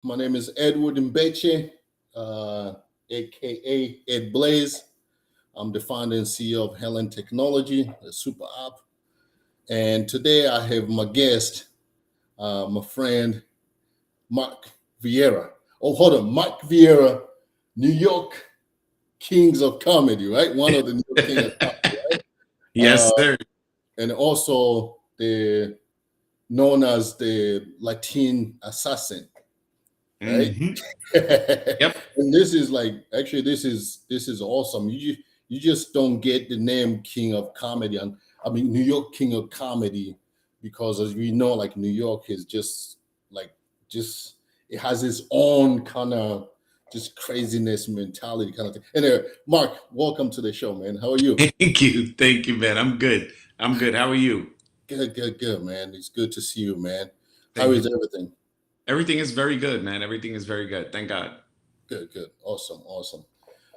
My name is Edward Mbeche, uh, aka Ed Blaze. I'm the founder and CEO of Helen Technology, a super app. And today I have my guest, my friend Mark Viera. Oh, hold on, Mark Viera, New York Kings of Comedy, right? One of the New York Kings of Comedy, right? Yes, sir. And also the known as the Latin assassin, right? Hmm. Yep. And this is like actually this is awesome. You just don't get the name King of Comedy, and I mean New York King of Comedy, because as we know, like New York is just like just it has its own kind of just craziness mentality kind of thing. Anyway, Mark, welcome to the show, man. How are you? Thank you, man. I'm good. I'm good. How are you? Good, good, good, man. It's good to see you, man. How Thank is you. everything? Everything is very good, man. Everything is very good. Thank God. Good, good, awesome, awesome.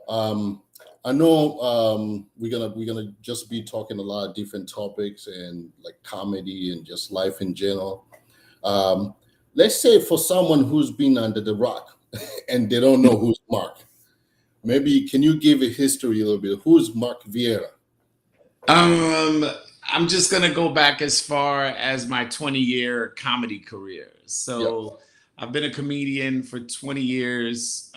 Um, I know we're gonna just be talking a lot of different topics and like comedy and just life in general. Um, let's say for someone who's been under the rock and they don't know who's Mark, maybe can you give a history a little bit? Who's Mark Viera? Um, I'm just gonna go back as far as my 20-year comedy career. Yep, So I've been a comedian for 20 years.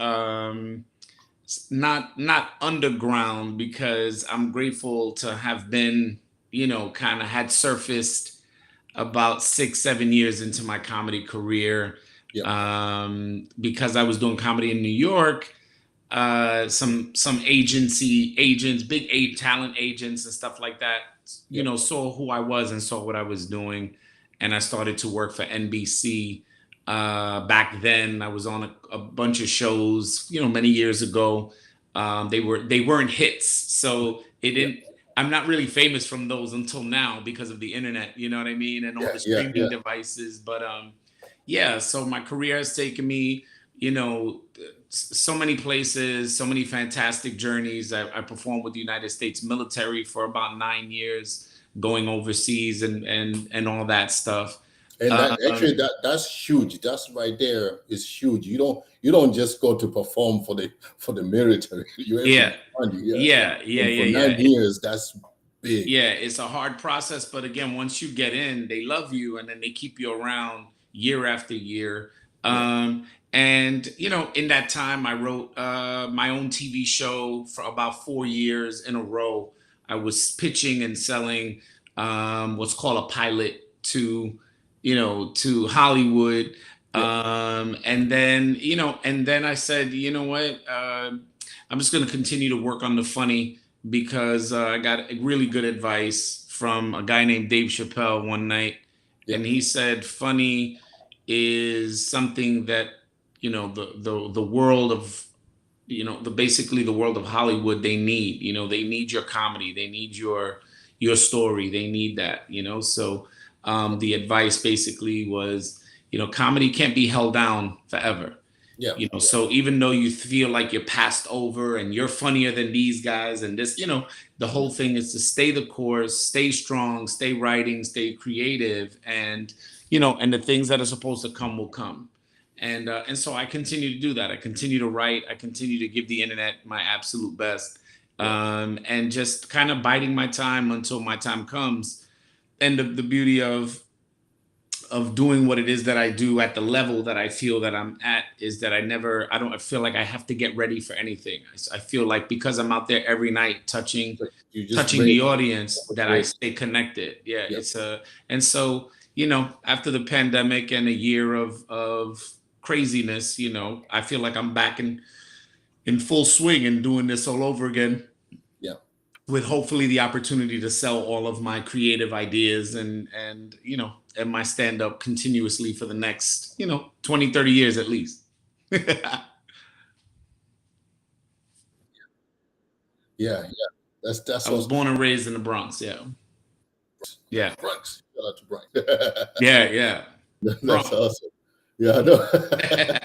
Not underground because I'm grateful to have been, kind of had surfaced about 6, 7 years into my comedy career, yep, because I was doing comedy in New York. Some agency agents, talent agents and stuff like that, yep, saw who I was and saw what I was doing, and I started to work for NBC. Back then, I was on a bunch of shows, many years ago. They weren't hits, so it yep, didn't. I'm not really famous from those until now because of the internet, you know what I mean, and all yeah, the yeah, streaming yeah. devices. But yeah, so my career has taken me, you know, so many places, so many fantastic journeys. I performed with the United States military for about 9 years, going overseas and all that stuff. And that actually Um, that's huge. That's right there is huge. You don't just go to perform for the military. You actually yeah, make money, yeah. yeah, yeah, And for yeah, nine yeah. years, that's big. Yeah, it's a hard process, but again, once you get in, they love you and then they keep you around year after year. Yeah. And in that time, I wrote my own TV show for about 4 years in a row. I was pitching and selling what's called a pilot to Hollywood. Yeah. And then I said, you know what? I'm just going to continue to work on the funny because I got really good advice from a guy named Dave Chappelle one night, Yeah. and he said, "Funny is something that the world of the basically the world of Hollywood they need. They need your comedy, they need your story, they need that. So the advice basically was, comedy can't be held down forever." Yeah. Yeah. So even though you feel like you're passed over and you're funnier than these guys and this, the Yeah. whole thing is to stay the course, stay strong, stay writing, stay creative, and and the things that are supposed to come will come. And so I continue to do that. I continue to write. I continue to give the internet my absolute best, Yeah. and just kind of biding my time until my time comes. And the beauty of doing what it is that I do at the level that I feel that I'm at is that I don't feel like I have to get ready for anything. I feel like because I'm out there every night touching So you just touching ready. the audience that I Ready. stay connected. Yeah, Yep. and so, after the pandemic and a year of craziness, I feel like I'm back in full swing and doing this all over again, Yeah. with hopefully the opportunity to sell all of my creative ideas and my stand up continuously for the next 20, 30 years at least. I Yeah. Yeah. That's was awesome. born and raised in the Bronx. Yeah. Yeah. Bronx. Shout out to Bronx. Yeah. Yeah. That's Bronx. awesome. Yeah, I know.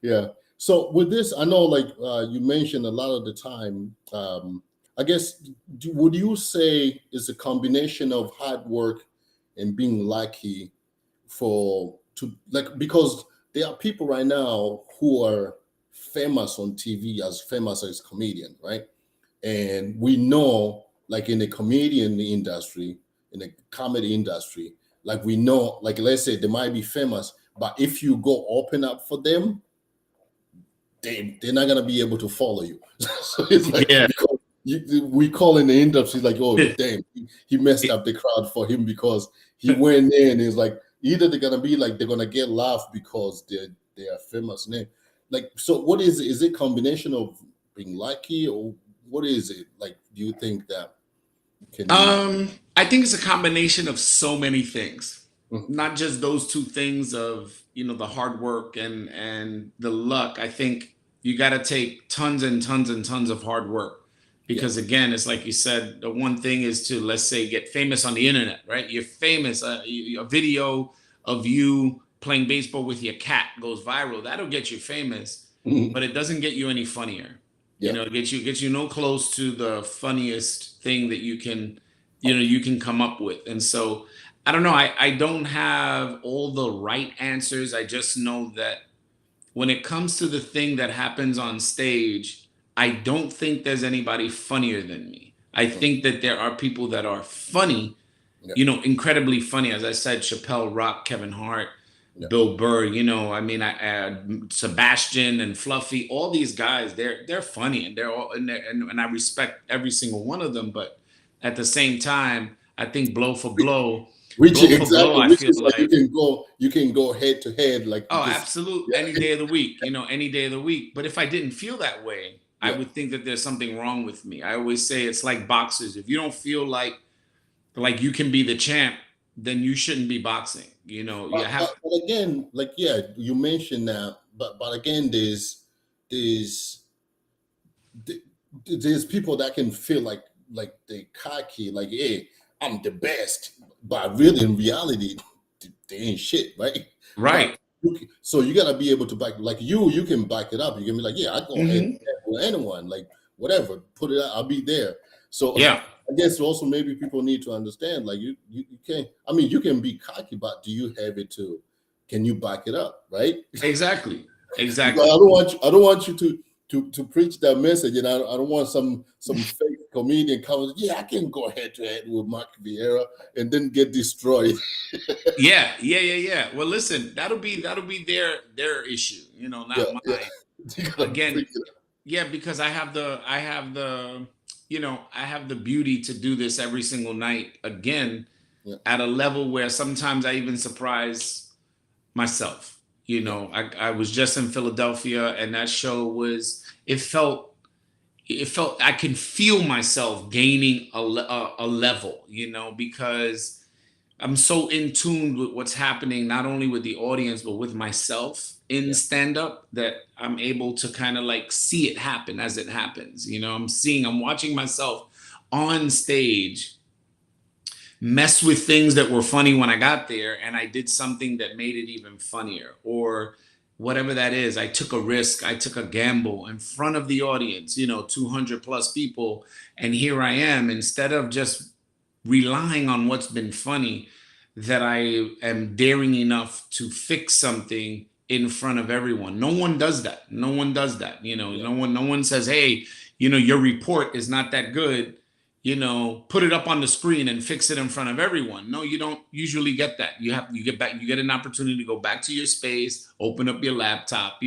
Yeah. So with this, I know like you mentioned a lot of the time. I guess would you say it's a combination of hard work and being lucky for to like because there are people right now who are famous on TV, as famous as comedian, right? And we know, like in the comedian industry, in the comedy industry, like we know, like let's say they might be famous, but if you go open up for them, they're not gonna be able to follow you. So it's like Yeah. we call in the industry like, oh damn, he messed up the crowd for him because he went in. It's like either they're gonna be like they're gonna get laughed because they are famous name. Like, so what is it? Is it combination of being lucky, or what is it? Like, do you think that can you? I think it's a combination of so many things, Mhm. not just those two things of, the hard work and the luck. I think you got to take tons and tons and tons of hard work Yeah. because again, it's like you said, the one thing is to, let's say, get famous on the internet, right? You're famous, a video of you playing baseball with your cat goes viral. That'll get you famous, Mhm. but it doesn't get you any funnier. Yeah. It gets you no close to the funniest thing that you can come up with. And so I don't know. I don't have all the right answers. I just know that when it comes to the thing that happens on stage, I don't think there's anybody funnier than me. I Mhm. think that there are people that are funny, Yeah. incredibly funny. As I said, Chappelle, Rock, Kevin Hart, Yeah. Bill Burr. I mean, Sebastian and Fluffy. All these guys, they're funny, and they're all and I respect every single one of them. But at the same time, I think Which blow for blow. exactly, I which feel is like like, you can go head to head, like oh, because absolute, yeah, any day of the week. Any day of the week. But if I didn't feel that way, I yeah. would think that there's something wrong with me. I always say it's like boxers. If you don't feel like you can be the champ, then you shouldn't be boxing. You have. But again, like yeah, you mentioned that, but again, there's th- there's people that can feel like they cocky, like hey, I'm the best, but really in reality, they ain't shit, right? But Right. so you gotta be able to back, like you can back it up. You can be like, yeah, I go head to Hmm. head with anyone, like whatever, put it out, I'll be there. So Yeah. I guess also maybe people need to understand, like you can't. I mean, you can be cocky, but do you have it to? Can you back it up, right? Exactly. Because Exactly. I don't want you to preach that message, and I don't want some fake comedian coming. Yeah, I can go head to head with Mark Viera and then get destroyed. Yeah. Yeah. Yeah. Yeah. Well, listen, that'll be their issue. Yeah, Not yeah. mine. You gotta bring Again, it up. yeah, because I have the beauty to do this every single night again Yeah, at a level where sometimes I even surprise myself. yeah, I was just in Philadelphia, and that show it felt I can feel myself gaining a level, because I'm so in tune with what's happening, not only with the audience, but with myself in yeah, stand up, that I'm able to kind of like see it happen as it happens. I'm watching myself on stage mess with things that were funny when I got there, and I did something that made it even funnier, or whatever that is. I took a risk, I took a gamble in front of the audience, 200 plus people, and here I am, instead of just relying on what's been funny, that I am daring enough to fix something in front of everyone. No one does that. No one does that. yeah. No one says, "Hey, your report is not that good, put it up on the screen and fix it in front of everyone." No, you don't usually get that. You get an opportunity to go back to your space, open up your laptop,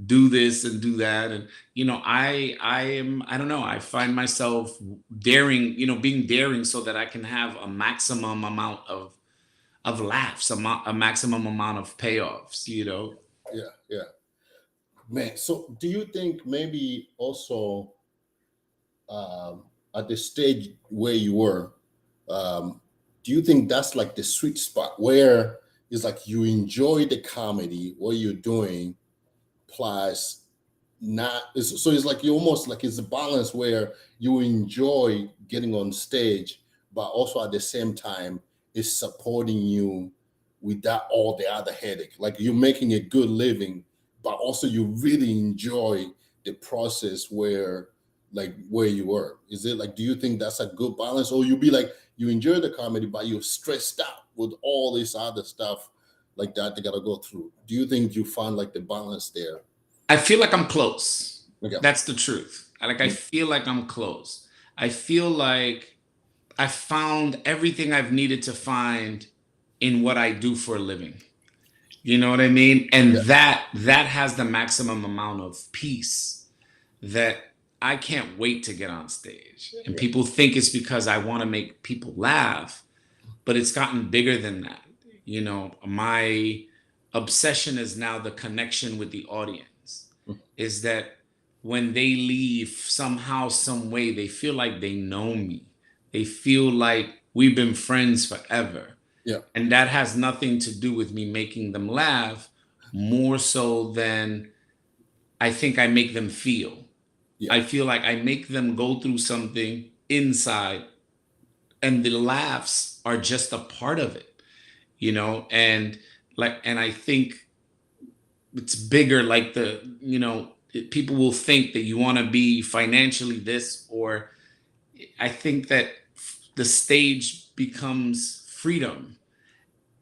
do this and do that. And I don't know, I find myself daring, being daring so that I can have a maximum amount of laughs, a maximum amount of payoffs. Yeah, yeah. Man, so do you think maybe also at the stage where you were, um, do you think that's like the sweet spot where it's like you enjoy the comedy, what you're doing, plus not so it's like you almost like it's a balance where you enjoy getting on stage, but also at the same time it's supporting you without all the other headache, like you're making a good living, but also you really enjoy the process where you were. Is it like, do you think that's a good balance, or you be like you enjoy the comedy but you're stressed out with all this other stuff, like that they gotta go through? Do you think you find like the balance there? I feel like I'm close. Okay. That's the truth. I Mm. feel like I'm close. I feel like I found everything I've needed to find in what I do for a living. You know what I mean? And Yeah. that has the maximum amount of peace that I can't wait to get on stage. And Yeah. people think it's because I want to make people laugh, but it's gotten bigger than that. You know, my obsession is now the connection with the audience. Mm. Is that when they leave somehow, some way, they feel like they know me. They feel like we've been friends forever. Yeah. And that has nothing to do with me making them laugh, more so than I think I make them feel. Yeah. I feel like I make them go through something inside, and the laughs are just a part of it, you know? And I think it's bigger, like people will think that you want to be financially this, or I think that the stage becomes freedom.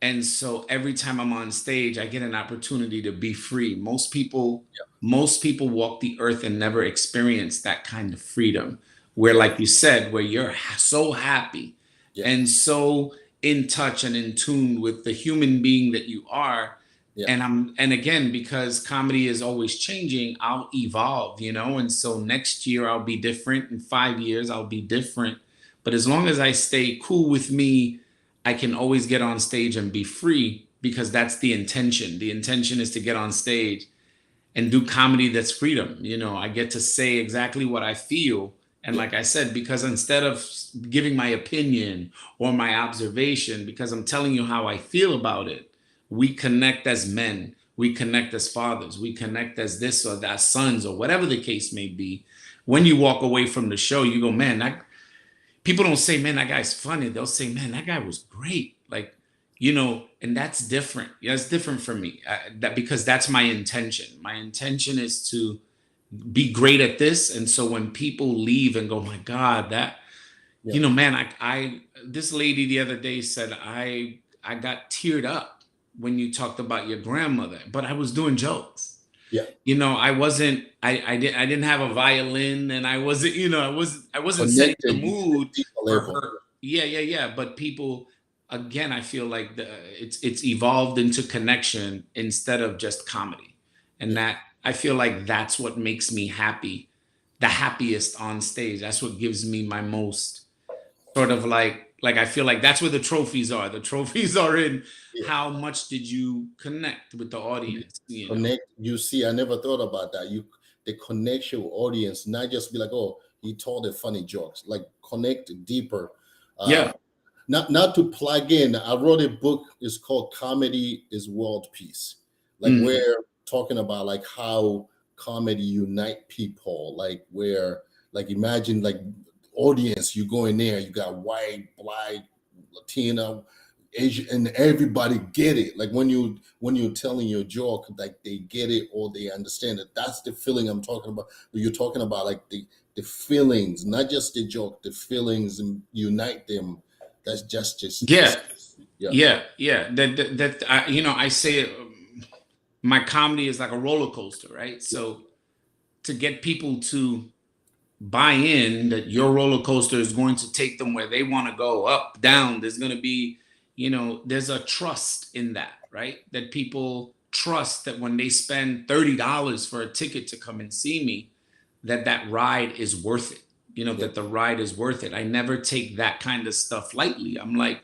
And so every time I'm on stage, I get an opportunity to be free. Most people walk the earth and never experience that kind of freedom, where, like you said, where you're so happy Yeah. and so in touch and in tune with the human being that you are. Yeah. And again, because comedy is always changing, I'll evolve, and so next year I'll be different. In 5 years I'll be different. But as long as I stay cool with me, I can always get on stage and be free, because that's the intention. The intention is to get on stage and do comedy that's freedom. I get to say exactly what I feel. And Yeah. like I said, because instead of giving my opinion or my observation, because I'm telling you how I feel about it, we connect as men, we connect as fathers, we connect as this or that, sons, or whatever the case may be. When you walk away from the show, you go, man, people don't say, man, that guy's funny. They'll say, man, that guy was great. Like, and that's different. Yeah, it's different for me. Because that's my intention. My intention is to be great at this. And so when people leave and go, my God, that, Yeah. man, this lady the other day said, I got teared up when you talked about your grandmother, but I was doing jokes. Yeah. I wasn't, I didn't have a violin, and I wasn't, I wasn't setting the Connected mood deeper for level. her. Yeah. But people, again, I feel like it's evolved into connection instead of just comedy. And Yeah. that, I feel like that's what makes me happy, the happiest on stage. That's what gives me my most sort of like I feel like that's where the trophies are. The trophies are in Yeah. how much did you connect with the audience. Connect. You see, I never thought about that. The connect your audience, not just be like, oh, he told a funny jokes. Like connect deeper. Uh, Yeah. not to plug in. I wrote a book. It's called "Comedy is World Peace." Like Mm. we're talking about like how comedy unite people. Like imagine like audience. You go in there. You got white, black, Latino, Asian, and everybody get it. Like when you're telling your joke, like they get it or they understand it. That's the feeling I'm talking about. You're talking about like the feelings, not just the joke, the feelings, and unite them. That's Yeah. just yeah. Yeah. That I say it, my comedy is like a roller coaster, right? So to get people to buy in that your roller coaster is going to take them where they want to go, up, down, there's going to be, there's a trust in that, right? That people trust that when they spend $30 for a ticket to come and see me, that ride is worth it. Yeah. That the ride is worth it. I never take that kind of stuff lightly. I'm like,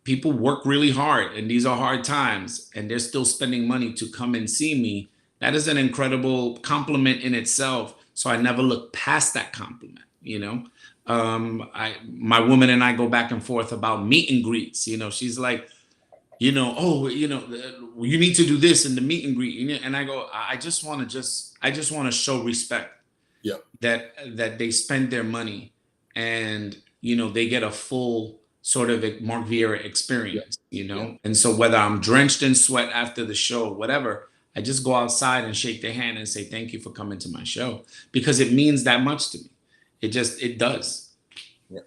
people work really hard, and these are hard times, and they're still spending money to come and see me. That is an incredible compliment in itself. So I never look past that compliment. My woman and I go back and forth about meet and greets. She's like, oh, you need to do this in the meet and greet. And I go, I just want to show respect Yeah. that they spend their money, and they get a full sort of a Mark Viera Yeah. experience. Yeah. And so whether I'm drenched in sweat after the show, whatever, I just go outside and shake their hand and say thank you for coming to my show, because it means that much to me. It does. Yeah.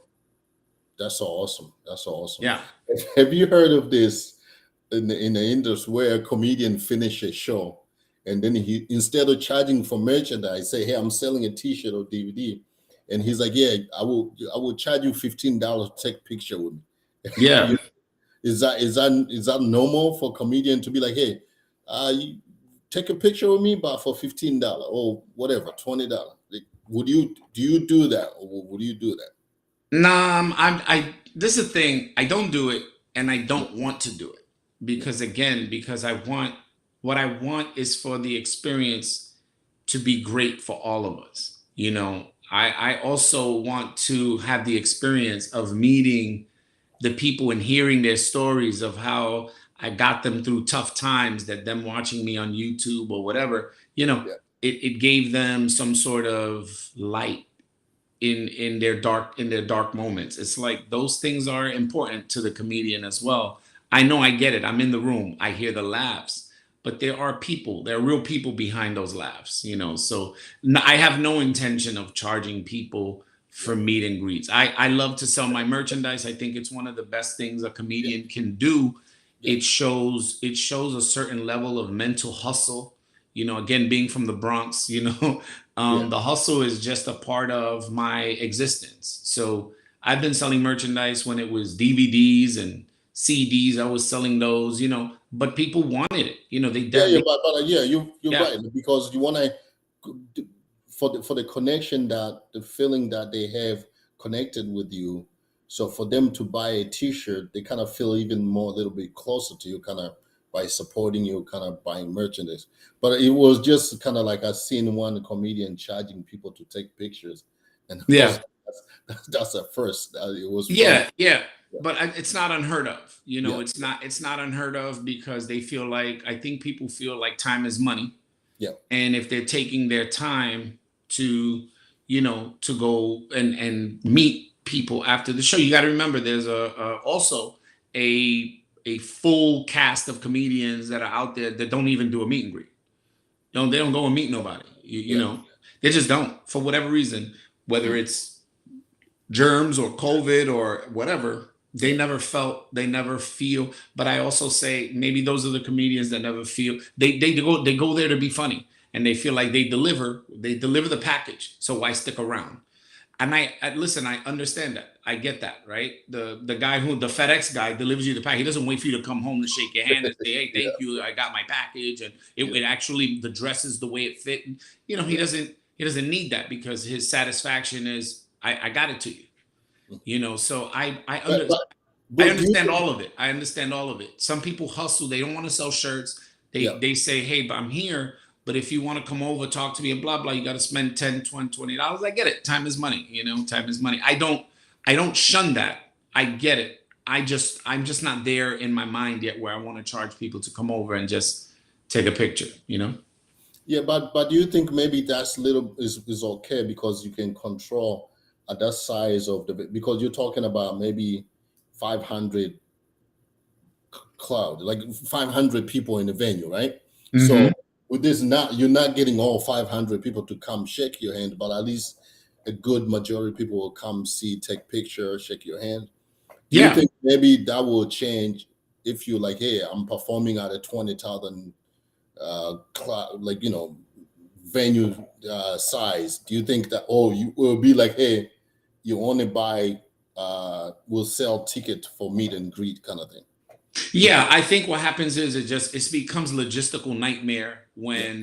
That's awesome. That's awesome. Yeah. Have you heard of this? in the industry where a comedian finish a show, and then he, instead of charging for merchandise, say, "Hey, I'm selling a T-shirt or DVD," and he's like, "Yeah, I will charge you $15 to take a picture with me." Yeah. Is that normal for comedian to be like, "Hey, you take a picture with me, but for $15 or whatever, $20"? Like, do you do that, or would you do that? Nah, I this is the thing. I don't do it and I Yeah, don't want to do it yeah, because again, because I want what I want is for the experience to be great for all of us. I also want to have the experience of meeting the people and hearing their stories of how I got them through tough times, that them watching me on YouTube or whatever, yeah, it gave them some sort of light in their dark moments. It's like those things are important to the comedian as well. I know, I get it. I'm in the room. I hear the laughs, but there are real people behind those laughs. So I have no intention of charging people yeah, for meet and greets. I love to sell my merchandise. I think it's one of the best things a yeah, comedian can do. yeah, It shows a certain level of mental hustle. Again, being from the Bronx, yeah, the hustle is just a part of my existence. So I've been selling merchandise when it was DVDs and CDs. I was selling those, but people wanted it. yeah, yeah. They But yeah, you're yeah, right, because you want to, for the connection, that the feeling that they have connected with you. So for them to buy a T-shirt, they kind of feel even more, a little bit closer to you, kind of by supporting you, kind of buying merchandise. But it was just kind of like I seen one comedian charging people to take pictures, and I was yeah, that's a first. It was funny. yeah, yeah. Yeah, But it's not unheard of. yeah, It's not unheard of because they feel like I think people feel like time is money. yeah, And if they're taking their time to go and meet people after the show, you got to remember there's also a full cast of comedians that are out there that don't even do a meet and greet. They don't go and meet nobody. You, you yeah, know, they just don't, for whatever reason, whether mm, it's germs or COVID or whatever. They yeah, never feel. But I also say maybe those are the comedians that never feel. They go there to be funny, and they feel like they deliver the package. So why stick around? And I listen. I understand that. I get that, right? The guy the FedEx guy delivers you the package. He doesn't wait for you to come home to shake your hand and say, "Hey, yeah, thank you. I got my package," and it, yeah, it actually the dress is the way it fit. He yeah. doesn't need that because his satisfaction is I got it to you. So But but I but do you understand think? all of it. I understand all of it. Some people hustle. They don't want to sell shirts. Yeah, They say, "Hey, but I'm here. But if you want to come over, talk to me and blah blah, you got to spend 10, 20, $20." I get it. Time is money. Time is money. I don't shun that. I get it. I'm just not there in my mind yet where I want to charge people to come over and just take a picture. yeah. But do you think maybe that's little is okay, because you can control at that size of the, because you're talking about maybe 500 crowd, like 500 people in the venue, right? So Hmm. with this, not you're not getting all 500 people to come shake your hand, but at least a good majority of people will come see, take picture, shake your hand. Do you Yeah. think maybe that will change if you like, hey, I'm performing at a 20,000 like venue size? Do you think that, oh, you will be like, hey, you only buy will sell ticket for meet and greet kind of thing? Yeah, I think what happens is it becomes logistical nightmare Yeah,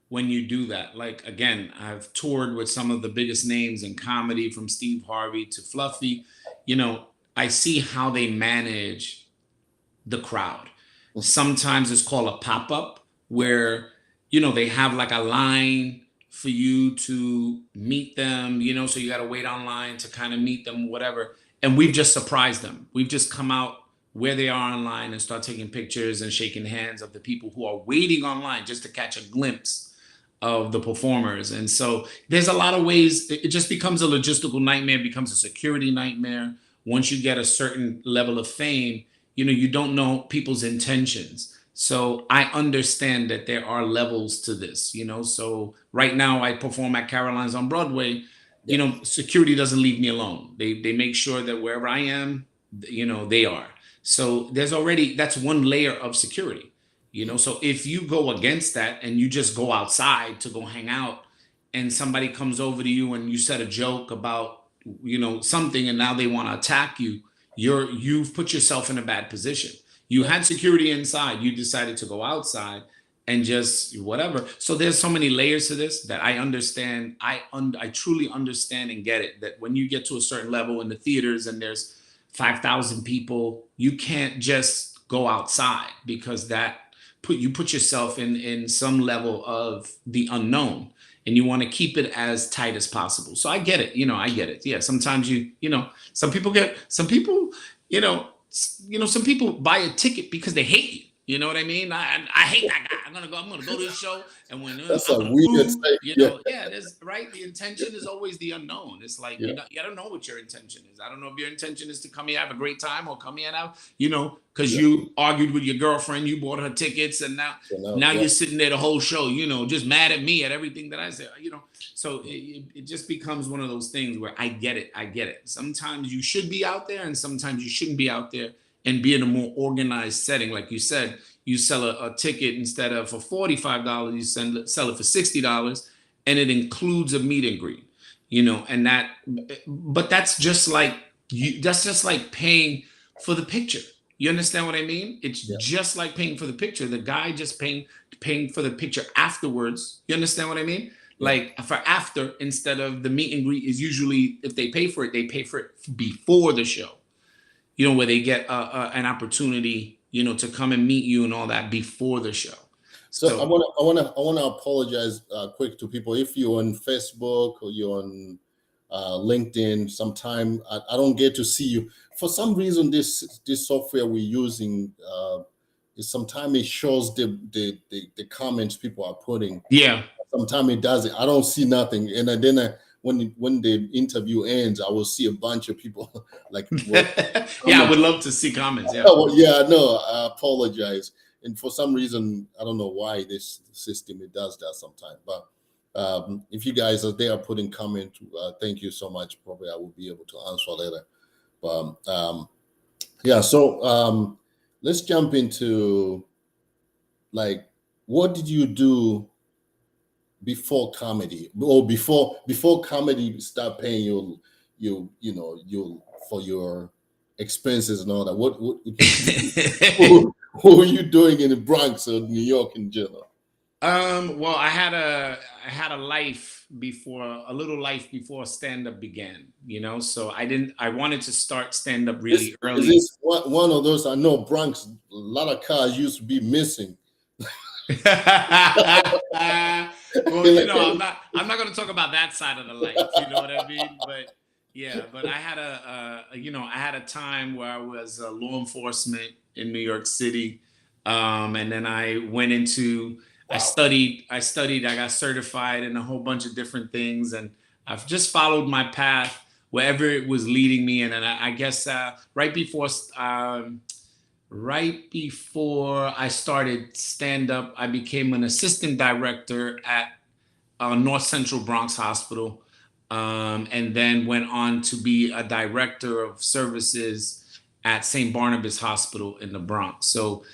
when you do that. Like again, I've toured with some of the biggest names in comedy, from Steve Harvey to Fluffy. You know, I see how they manage the crowd. Sometimes it's called a pop-up yeah, where they have like a line for you to meet them, so you got to wait online to kind of meet them, whatever. And we've just surprised them. We've just come out where they are online and start taking pictures and shaking hands of the people who are waiting online just to catch a glimpse of the performers. And so there's a lot of ways. It just becomes a logistical nightmare, becomes a security nightmare. Once you get a certain level of fame, you don't know people's intentions. So I understand that there are levels to this. So right now I perform at Caroline's on Broadway. yeah, Security doesn't leave me alone. They make sure that wherever I am, they are. So that's one layer of security, you know. So if you go against that and you just go outside to go hang out, and somebody comes over to you and you said a joke about, you know, something, and now they want to attack you, you've put yourself in a bad position. You Yeah. had security inside, you decided to go outside and just whatever. So there's so many layers to this that I understand. I truly understand and get it, that when you get to a certain level in the theaters and there's 5,000 people, you can't just go outside, because that put yourself in some level of the unknown, and you want to keep it as tight as possible. So I get it, you know, I get it. Yeah, sometimes you know, some people, you know, some people buy a ticket because they hate you. You know what I mean? I hate that guy. I'm gonna go to this show, and when That's I'm a gonna weird boo, thing. you Yeah. know, yeah, there's right. The intention is always the unknown. It's like Yeah. you don't know what your intention is. I don't know if your intention is to come here have a great time, or come here and have, you know, because Yeah. you argued with your girlfriend, you bought her tickets, and So now yeah. you're sitting there the whole show, you know, just mad at me at everything that I said, you know. So it just becomes one of those things where I get it. I get it. Sometimes you should be out there, and sometimes you shouldn't be out there, and be in a more organized setting. Like you said, you sell a ticket, instead of for $45, you sell it for $60, and it includes a meet and greet, you know, and that, but that's just like paying for the picture. You understand what I mean? It's Yeah. just like paying for the picture. The guy just paying for the picture afterwards. You understand what I mean? Yeah. Like for after, instead of the meet and greet is usually, if they pay for it, they pay for it before the show. You know, where they get an opportunity, you know, to come and meet you and all that before the show. So I wanna apologize quick to people. If you're on Facebook or you're on LinkedIn, sometime I don't get to see you. For some reason, this software we're using is sometimes it shows the comments people are putting. Yeah. Sometimes it does it. I don't see nothing, and then when the interview ends, I will see a bunch of people like. Well, Yeah, I would love to see comments. Yeah. oh, well, yeah, no, I apologize. And for some reason, I don't know why this system it does that sometimes. But if you guys are there putting comment, thank you so much. Probably I will be able to answer later. But yeah, so let's jump into like, what did you do before comedy, or before comedy start paying you know you for your expenses and all that? What what were you doing in the Bronx or New York in general? Well, I had a life before, a little life before stand up began, you know. So I wanted to start stand up really Is early. this one of those? I know Bronx, a lot of cars used to be missing. Well, you know, I'm not going to talk about that side of the life. You know what I mean? But yeah, but I had you know, I had a time where I was law enforcement in New York City, and then I went into, Wow. I got certified in a whole bunch of different things, and I've just followed my path wherever it was leading me. And then I guess right before I started stand up, I became an assistant director at North Central Bronx Hospital, and then went on to be a director of services at St. Barnabas Hospital in the Bronx. So,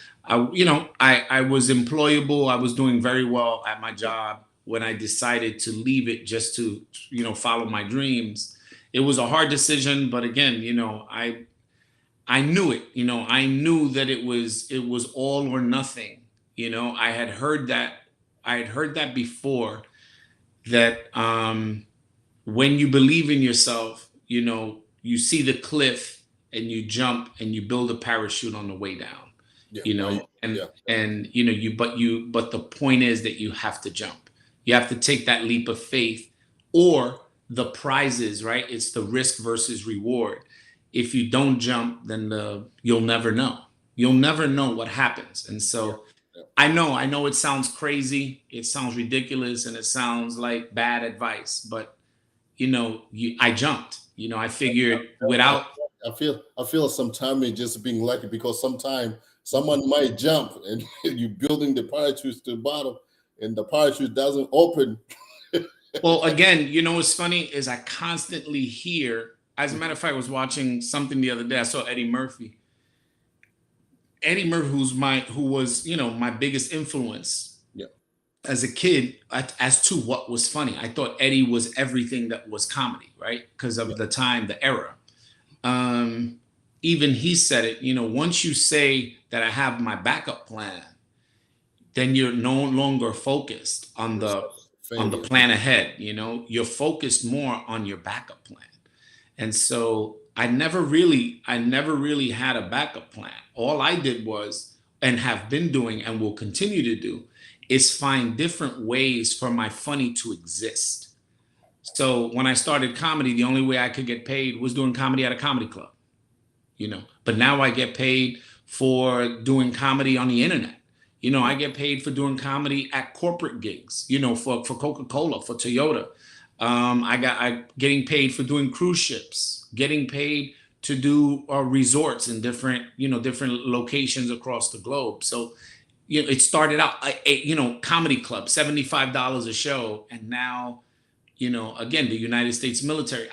you know, I was employable. I was doing very well at my job when I decided to leave it just to, you know, follow my dreams. It was a hard decision, but again, you know, I knew it. You know, I knew that it was all or nothing. You know, I had heard that before, that when you believe in yourself, you know, you see the cliff and you jump and you build a parachute on the way down. Yeah, You know, yeah, and you know, but the point is that you have to jump. You have to take that leap of faith, or the prizes, right? It's the risk versus reward. If you don't jump, then you'll never know. You'll never know what happens. And yeah, so yeah. I know it sounds crazy, it sounds ridiculous, and it sounds like bad advice, but you know, I jumped. You know, I figured without. I feel sometimes it just being lucky, because sometimes someone might jump and you building the parachute to the bottom and the parachute doesn't open. Well, again, you know what's funny is I constantly hear. As a matter of fact, I was watching something the other day. I saw Eddie Murphy, Eddie Murphy, who was, my biggest influence Yeah. as a kid, as to what was funny. I thought Eddie was everything that was comedy, right? Because Yeah. of the time, the era. Um, Even he said it, once you say that I have my backup plan, then you're no longer focused on the Failure. plan ahead. You're focused more on your backup plan. And so I never really had a backup plan. All I did was, and have been doing and will continue to do, is find different ways for my funny to exist. So when I started comedy, the only way I could get paid was doing comedy at a comedy club. But now I get paid for doing comedy on the internet. I get paid for doing comedy at corporate gigs, for Coca-Cola, for Toyota. I getting paid for doing cruise ships, getting paid to do resorts in different locations across the globe. So, it started out, comedy club, $75 a show. And now, again, the United States military,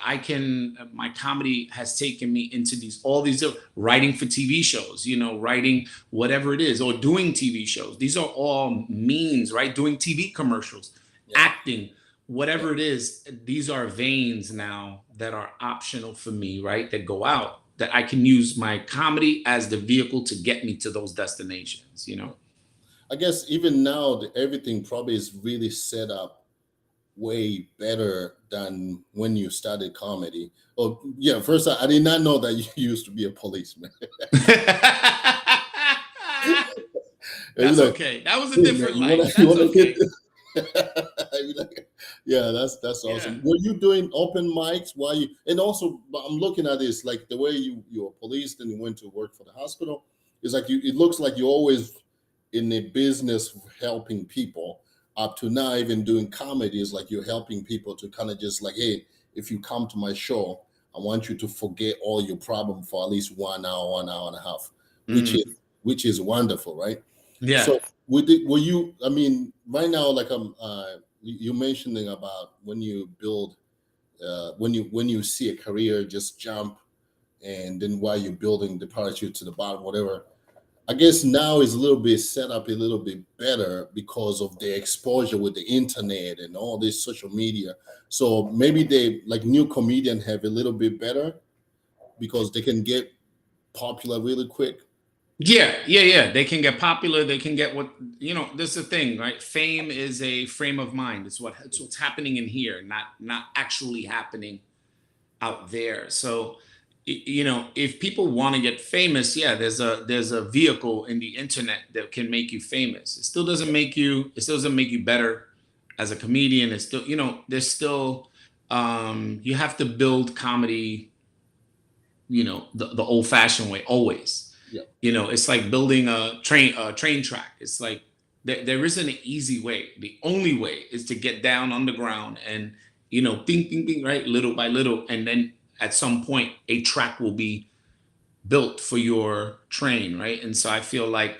my comedy has taken me into all these writing for TV shows, writing whatever it is, or doing TV shows. These are all means, right? Doing TV commercials, Yeah. acting, whatever it is. These are veins now that are optional for me, right? That go out, that I can use my comedy as the vehicle to get me to those destinations. I guess even now, everything probably is really set up way better than when you started comedy. Oh, yeah. First, I did not know that you used to be a policeman. And That's you're like, okay. That was a hey, man, different you wanna life. you That's wanna get okay. this? I'd be like, yeah, that's Yeah. awesome. Were you doing open mics while you? And also, but I'm looking at this like the way you were police, then you went to work for the hospital. It's like you. It looks like you're always in the business of helping people. Up to now, even doing comedy is like you're helping people to kind of just like, hey, if you come to my show, I want you to forget all your problem for at least 1 hour, 1 hour and a half, which is Mm. which is wonderful, right? Yeah. So were you? I mean, right now, like you mentioning about when you build, when you see a career just jump, and then while you're building the parachute to the bottom, whatever. I guess now is a little bit set up a little bit better because of the exposure with the internet and all this social media. So maybe they like new comedian have a little bit better because they can get popular really quick. Yeah, yeah, yeah. They can get popular. They can get this is the thing, right? Fame is a frame of mind. It's what's happening in here, not actually happening out there. So, if people want to get famous, yeah, there's a vehicle in the internet that can make you famous. It still doesn't make you better as a comedian. It's still, there's still you have to build comedy, the old fashioned way always. Yeah. It's like building a train track. It's like there isn't an easy way. The only way is to get down on the ground and, bing, bing, bing, right, little by little, and then at some point a track will be built for your train, right? And so I feel like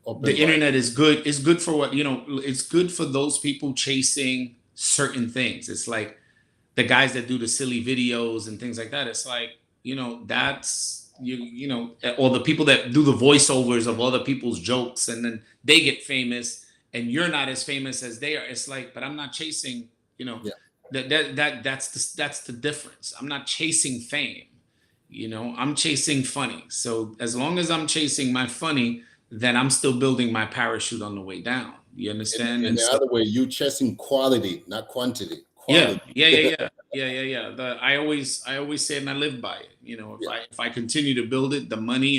Open the mic. internet is good. It's good for it's good for those people chasing certain things. It's like the guys that do the silly videos and things like that. It's like, that's or the people that do the voiceovers of other people's jokes, and then they get famous and you're not as famous as they are. It's like, but I'm not chasing, you know, Yeah. that's the difference. I'm not chasing fame, I'm chasing funny. So as long as I'm chasing my funny, then I'm still building my parachute on the way down. You understand? And And the so other way, you chasing quality, not quantity. yeah, Quality. yeah, yeah, yeah, yeah, yeah, yeah. I always say, and I live by it. If Yeah. I continue to build it, the money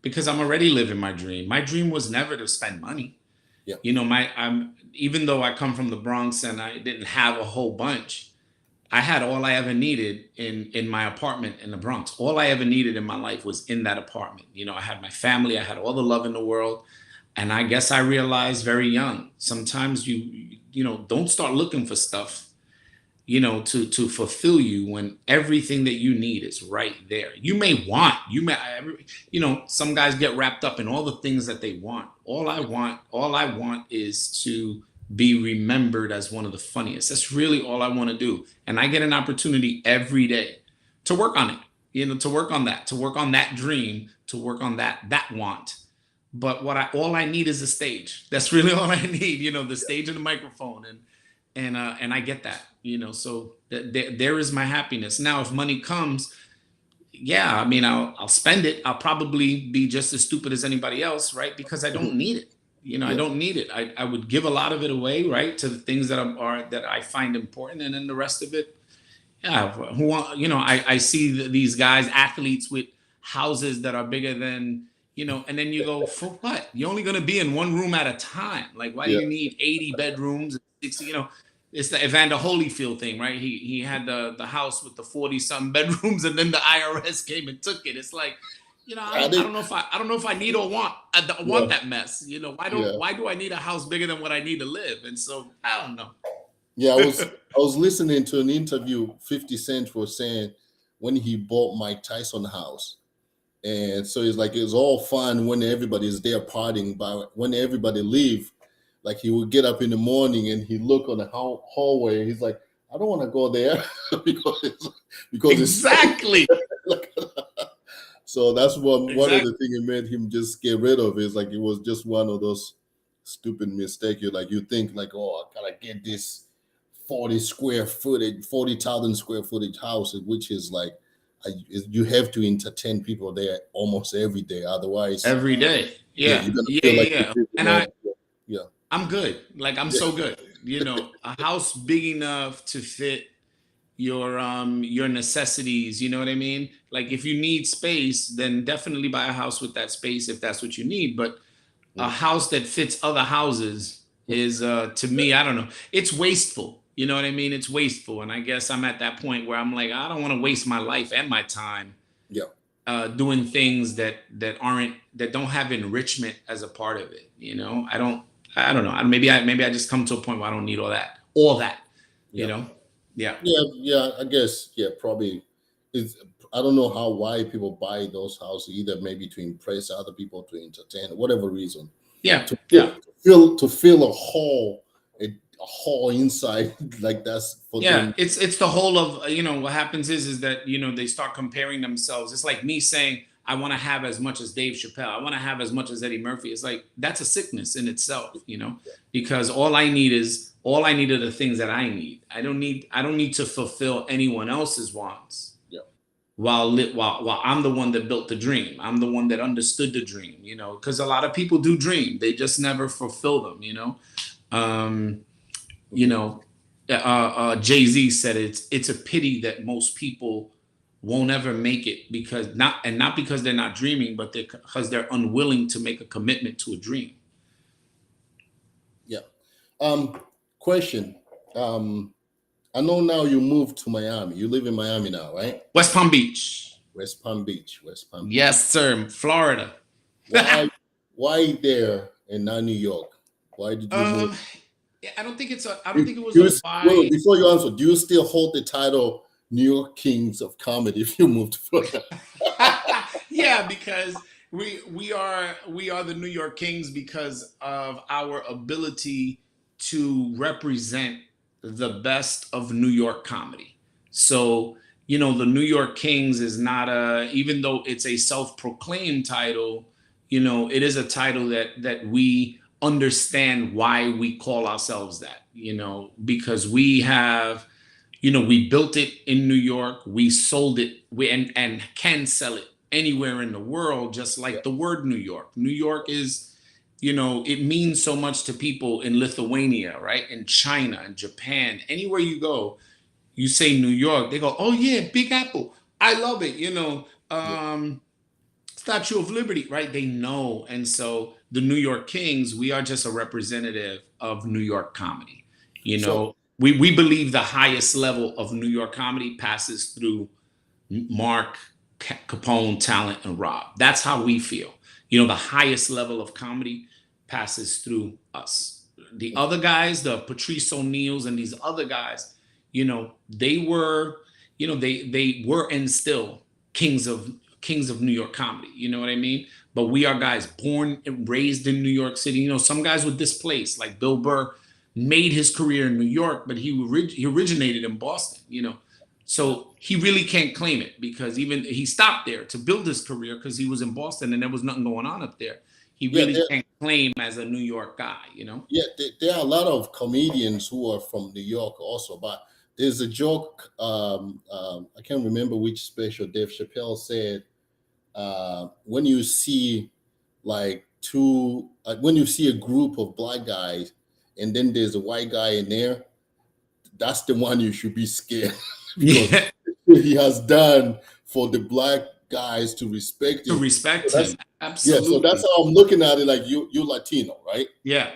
because I'm already living my dream. My dream was never to spend money. Yeah. I'm even though I come from the Bronx and I didn't have a whole bunch, I had all I ever needed in my apartment in the Bronx. All I ever needed in my life was in that apartment. I had my family, I had all the love in the world. And I guess I realized very young, sometimes don't start looking for stuff, to fulfill you when everything that you need is right there. Some guys get wrapped up in all the things that they want. All I want is to be remembered as one of the funniest. That's really all I want to do. And I get an opportunity every day to work on it. to work on that, dream, to work on that want. But all I need is a stage. That's really all I need, the stage and the microphone, and I get that, so there is my happiness. Now, if money comes, yeah, I mean, I'll spend it. I'll probably be just as stupid as anybody else, right? Because I don't need it. I Yeah. don't need it. I would give a lot of it away, right, to the things that I find important, and then the rest of it, yeah. Who want? I see these guys, athletes with houses that are bigger than, and then you go, for what? You're only going to be in one room at a time. Like, why do Yeah. you need 80 bedrooms? 60, it's the Evander Holyfield thing, right? He had the house with the 40 something bedrooms, and then the IRS came and took it. It's like, I I think. don't know if I don't know if I need or want Yeah. that mess. Yeah. Why do I need a house bigger than what I need to live? And so I don't know. Yeah. I was listening to an interview. 50 Cent was saying when he bought Mike Tyson house. And so it's like it's all fun when everybody's there partying, but when everybody leave, like he would get up in the morning and he look on the hallway. And he's like, I don't want to go there because it's Exactly. like, so that's one of Exactly. the things it made him just get rid of. Is like it was just one of those stupid mistakes. You think like, oh, I gotta get this 40,000 square footage house, which is like you have to entertain people there almost every day. Otherwise, Every day. yeah, Yeah. you're gonna Yeah. feel like Yeah. you're And living on. Yeah, I'm good. Like, I'm yeah, so good. A house big enough to fit your necessities, you know what I mean? Like, if you need space, then definitely buy a house with that space if that's what you need. But a mm, house that fits other houses is, to me, I don't know. It's wasteful. You know what I mean? It's wasteful. And I guess I'm at that point where I'm like, I don't want to waste my life and my time yeah, doing things that don't have enrichment as a part of it. I don't know. Maybe I just come to a point where I don't need all that. You yeah, know? Yeah. yeah. I guess yeah, probably. It's I don't know why people buy those houses either. Maybe to impress other people, to entertain, whatever reason. Yeah. To Yeah. fill a hall inside like that's for Yeah, them. it's the whole of, what happens is that, they start comparing themselves. It's like me saying I want to have as much as Dave Chappelle. I want to have as much as Eddie Murphy. It's like that's a sickness in itself, because all I need are the things that I need. I don't need to fulfill anyone else's wants Yeah, while I'm the one that built the dream. I'm the one that understood the dream, because a lot of people do dream. They just never fulfill them. Um, you mhm, know, Jay-Z said it's a pity that most people won't ever make it, not because they're not dreaming, but because they're unwilling to make a commitment to a dream. yeah. Um, Question. Um, I know now you moved to Miami. You live in Miami now, right? West Palm Beach. West Palm Beach. West Palm Beach. Yes, sir. Florida. Why? Why there and not New York? Why did you move? um, yeah, I don't think it was Do a you, well, why. before you answer, do you still hold the title New York Kings of Comedy if you moved to Florida? Yeah, because we are the New York Kings because of our ability to represent the best of New York comedy. So, the New York Kings is not even though it's a self-proclaimed title, it is a title that we understand why we call ourselves that, because we built it in New York. We sold it. And can sell it anywhere in the world, just Yeah, like the word New York. New York is, it means so much to people in Lithuania, right? In China and Japan, anywhere you go, you say New York, they go, oh yeah, Big Apple. I love it. yeah. Statue of Liberty, right? They know. And so the New York Kings, we are just a representative of New York comedy. So We believe the highest level of New York comedy passes through Mark, Capone, Talent, and Rob. That's how we feel. The highest level of comedy passes through us. The other guys, the Patrice O'Neills and these other guys, they were, they were and still kings of New York comedy. You know what I mean? But we are guys born and raised in New York City. Some guys were displaced, like Bill Burr made his career in New York, but he originated in Boston. So he really can't claim it because even he stopped there to build his career because he was in Boston and there was nothing going on up there. He Yeah, really can't claim as a New York guy, yeah, there are a lot of comedians who are from New York also, but there's a joke. I can't remember which special Dave Chappelle said. When you see like when you see a group of black guys, and then there's a white guy in there, that's the one you should be scared because Yeah, he has done for the black guys to respect to him. So respect him. that's yeah. So that's Absolutely. how I'm looking at it. Like you're Latino, right? Yeah.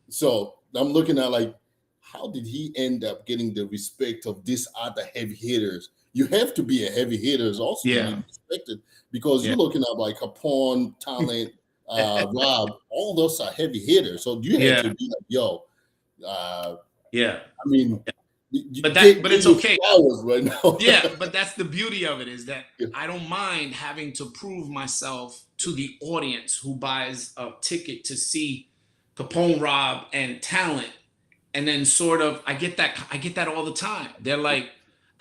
So I'm looking at like, how did he end up getting the respect of these other heavy hitters? You have to be a heavy hitters also to Yeah. be respected because Yeah. you're looking at like Capone, Talent, Rob. All those are heavy hitters. So you had to Yeah. be like, yo, uh, Yeah. I mean, But get it's your okay. flowers right now. Yeah, but that's the beauty of it is that Yeah, I don't mind having to prove myself to the audience who buys a ticket to see Capone Rob and Talent. And then sort of I get that all the time. They're like,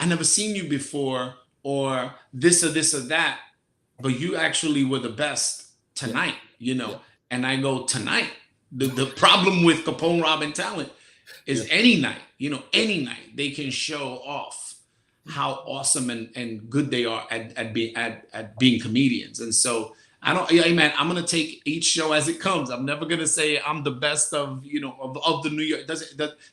I never seen you before, or this or that, but you actually were the best yeah, tonight, yeah, And I go, tonight. The problem with Capone Rob and Talent yeah, is any night, yeah, any night they can show off how awesome and good they are at being comedians. And so I don't, yeah, man, I'm gonna take each show as it comes. I'm never gonna say I'm the best of of the New York.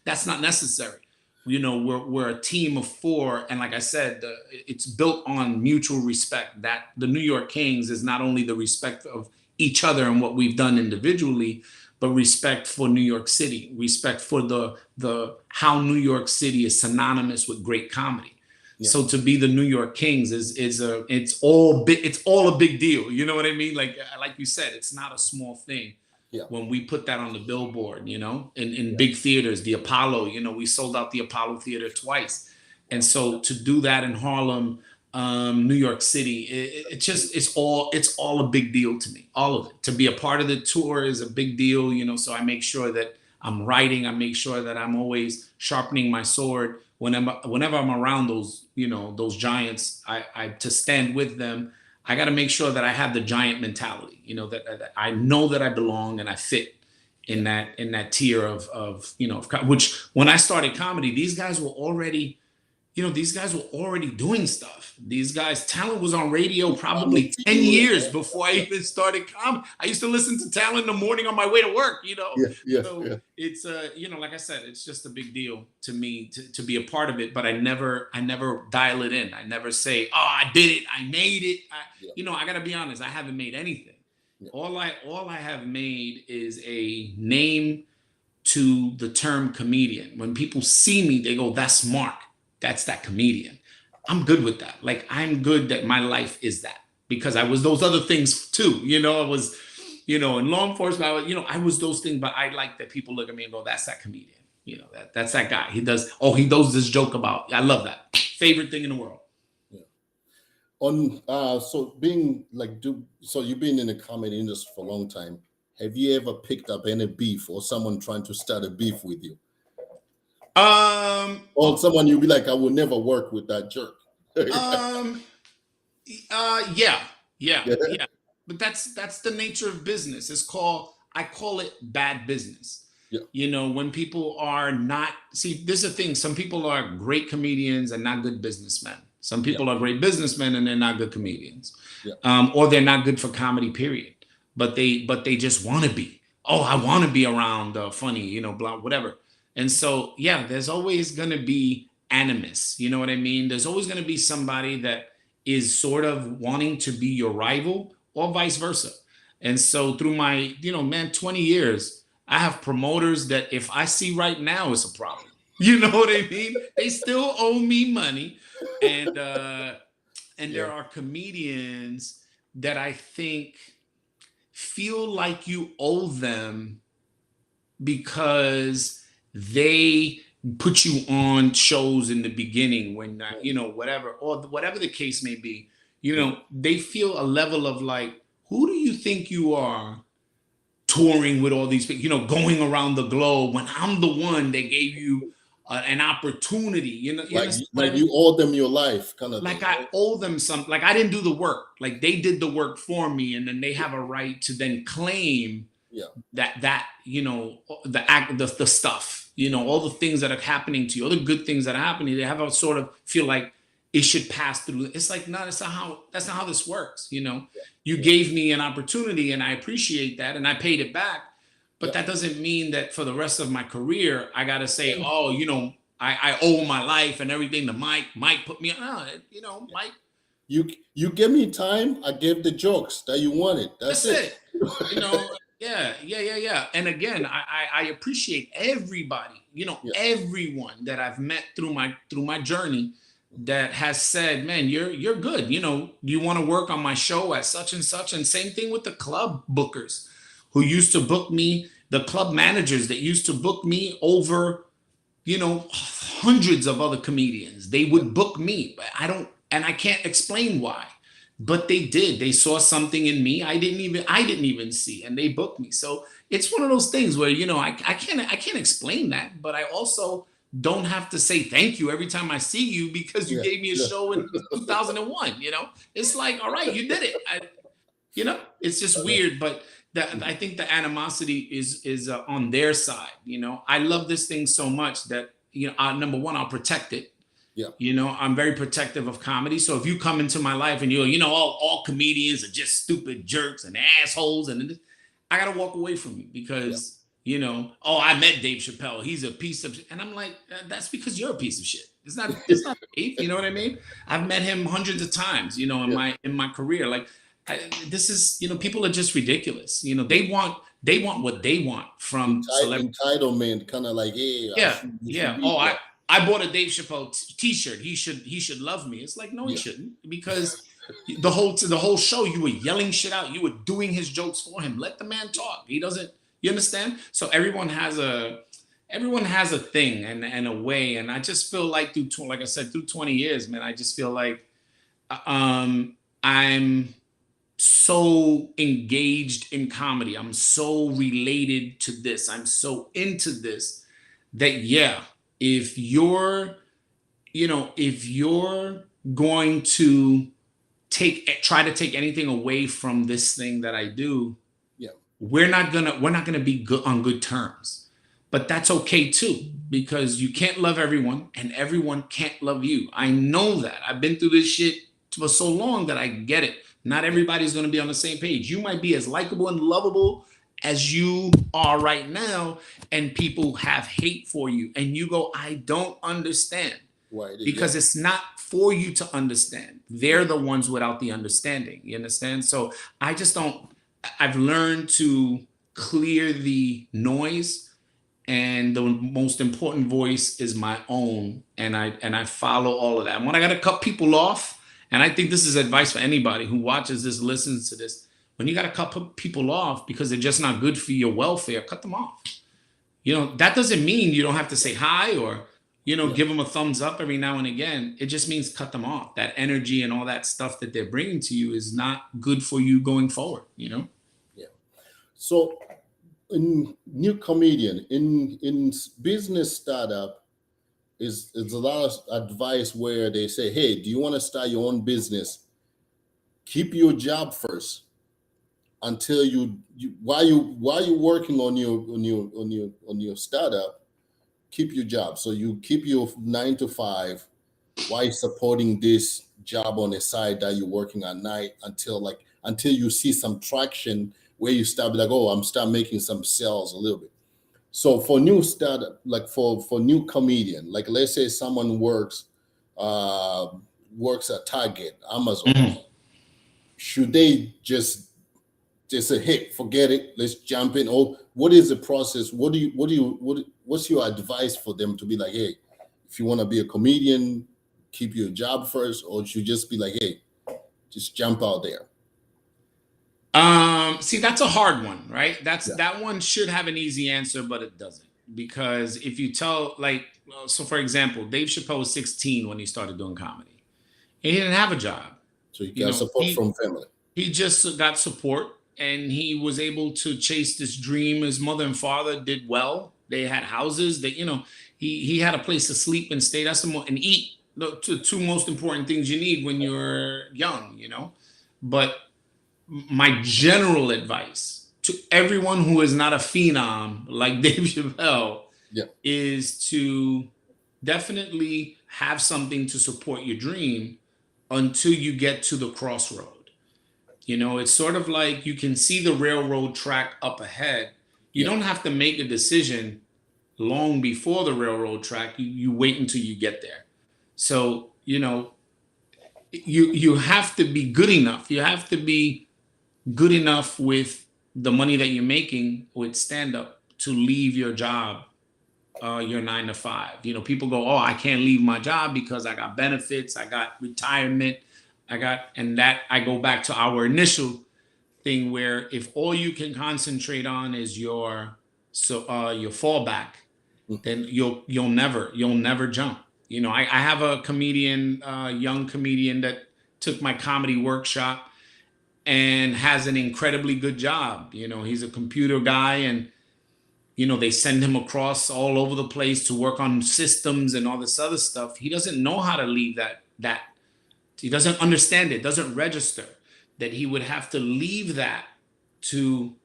That's not necessary. We're a team of four, and like I said, it's built on mutual respect. That the New York Kings is not only the respect of each other and what we've done individually, but respect for New York City, respect for the how New York City is synonymous with great comedy. yeah, So to be the New York Kings it's all a big deal. You know what I mean? Like you said, it's not a small thing yeah, when we put that on the billboard, in big theaters, the Apollo, we sold out the Apollo Theater twice. And so to do that in Harlem, New York City, it's all a big deal to me. All of it. To be a part of the tour is a big deal, so I make sure that I'm writing, I make sure that I'm always sharpening my sword whenever I'm around those giants, I to stand with them. I got to make sure that I have the giant mentality, that I know that I belong and I fit yeah, in that tier which when I started comedy, these guys were already doing stuff. These guys, Talent was on radio I'm a probably 10 few and years all before that I stuff. even started comedy. I used to listen to Talent in the morning on my way to work. Yeah, yeah, So yeah, it's like I said, it's just a big deal to me to be a part of it, but I never dial it in. I never say, "Oh, I did it. I made it." yeah, I got to be honest, I haven't made anything. yeah, All I have made is a name to the term comedian. When people see me, they go, "That's Mark. That's that comedian." I'm good with that. Like I'm good that my life is that because I was those other things too. I was, in law enforcement. I was those things, but I like that people look at me and go, "That's that comedian." That's that guy. He does this joke about. I love that. Favorite thing in the world. yeah. On so being like do so you've been in the comedy industry for a long time. Have you ever picked up any beef or someone trying to start a beef with you? Um, Or someone you'll be like, I will never work with that jerk. um, yeah, yeah, Yeah, yeah. But that's the nature of business. I call it bad business. yeah, When people are not, see, this is the thing. Some people are great comedians and not good businessmen. Some yeah, people are great businessmen and they're not good comedians, yeah, or they're not good for comedy. Period. But they just want to be. Oh, I want to be around funny, blah, whatever. And so, yeah, there's always going to be animus. You know what I mean? There's always going to be somebody that is sort of wanting to be your rival or vice versa. And so through my, man, 20 years, I have promoters that if I see right now it's a problem. You know what I mean? They still owe me money. And yeah, there are comedians that I think feel like you owe them because they put you on shows in the beginning when whatever or whatever the case may be. yeah, They feel a level of like, who do you think you are touring with all these people, going around the globe when I'm the one that gave you an opportunity. You understand what I Like mean? you owe them your life, kind of thing, Like I right? owe them something. Like I didn't do the work. Like they did the work for me, and then they have a right to then claim Yeah, that the stuff, all the things that are happening to you, all the good things that are happening. They have a sort of feel like it should pass through. It's like, no, that's not how this works. You yeah, gave me an opportunity, and I appreciate that, and I paid it back. But yeah. that doesn't mean that for the rest of my career I gotta say, Yeah. oh, I owe my life and everything to Mike. Mike put me on. Mike. You give me time, I give the jokes that you wanted. That's That's it. it. Yeah. And again, I appreciate everybody, Yeah. everyone that I've met through my journey that has said, man, you're good. You want to work on my show at such and such. And same thing with the club bookers who used to book me, the club managers that used to book me over, hundreds of other comedians. They would book me, but I can't explain why. But they did. They saw something in me I didn't even see, and they booked me. So it's one of those things where I can't explain that, but I also don't have to say thank you every time I see you because you Yeah. gave me a Yeah. show in 2001. It's like, all right, you did it. It's just weird, but I think the animosity is on their side. I love this thing so much that number one, I'll protect it. Yeah. I'm very protective of comedy. So if you come into my life and all comedians are just stupid jerks and assholes, and I gotta walk away from you because I met Dave Chappelle. He's a piece of shit. And I'm like, that's because you're a piece of shit. It's not Dave. You know what I mean? I've met him hundreds of times. In Yeah. my career. Like this is people are just ridiculous. They want what they want from celebrities. Entitlement, kind of like, hey, Yeah, you should yeah. be. Oh, Yeah. I bought a Dave Chappelle T-shirt. He should love me. It's like, no, he Yeah. shouldn't, because the whole show you were yelling shit out. You were doing his jokes for him. Let the man talk. He doesn't. You understand? So everyone has a thing and a way. And I just feel like like I said, through 20 years, man, I just feel like I'm so engaged in comedy. I'm so related to this. I'm so into this that, yeah, if you're going to try to take anything away from this thing that I do, Yeah. we're not gonna be good on good terms. But that's okay too, because you can't love everyone and everyone can't love you. I know that. I've been through this shit for so long that I get it. Not everybody's going to be on the same page. You might be as likable and lovable as you are right now, and people have hate for you. And you go, I don't understand. Right. Because Yeah. it's not for you to understand. They're the ones without the understanding. You understand? So I just don't, I've learned to clear the noise, and the most important voice is my own, and I follow all of that. And when I got to cut people off, and I think this is advice for anybody who watches this, listens to this, when you got to cut people off because they're just not good for your welfare, cut them off. That doesn't mean you don't have to say hi or Yeah. give them a thumbs up every now and again. It just means cut them off. That energy and all that stuff that they're bringing to you is not good for you going forward. Yeah. So, in new comedian in business startup is a lot of advice where they say, hey, do you want to start your own business? Keep your job first until while you working on your startup, keep your job. So you keep your 9 to 5 while supporting this job on the side that you're working at night until you see some traction where you start like, oh, I'm start making some sales a little bit. So for new startup, like for new comedian, like let's say someone works at Target, Amazon, Mhm. should they just say, hey, forget it, let's jump in? Or what is the process? What's your advice for them to be like, hey, if you want to be a comedian, keep your job first, or should you just be like, hey, just jump out there? See, that's a hard one, right? Yeah. That one should have an easy answer, but it doesn't. Because if you tell, so for example, Dave Chappelle was 16 when he started doing comedy. And he didn't have a job. So you got support from family. He just got support, and he was able to chase this dream. His mother and father did well. They had houses. he had a place to sleep and stay. That's the most, and eat, the two most important things you need when you're young, you know. But my general advice to everyone who is not a phenom like Dave Chappelle Yeah. is to definitely have something to support your dream until you get to the crossroad. You know, it's sort of like you can see the railroad track up ahead. You Yeah. don't have to make a decision long before the railroad track. You wait until you get there. So, you know, you have to be good enough. You have to be good enough with the money that you're making with stand up to leave your job, your 9 to 5. You know, people go, "Oh, I can't leave my job because I got benefits, I got retirement, I got," and that I go back to our initial thing where if all you can concentrate on is your fallback, Mhm. then you'll never jump. You know, I have a comedian, young comedian that took my comedy workshop and has an incredibly good job. You know, he's a computer guy, and you know they send him across all over the place to work on systems and all this other stuff. He doesn't know how to leave that he doesn't understand it, doesn't register that he would have to leave that to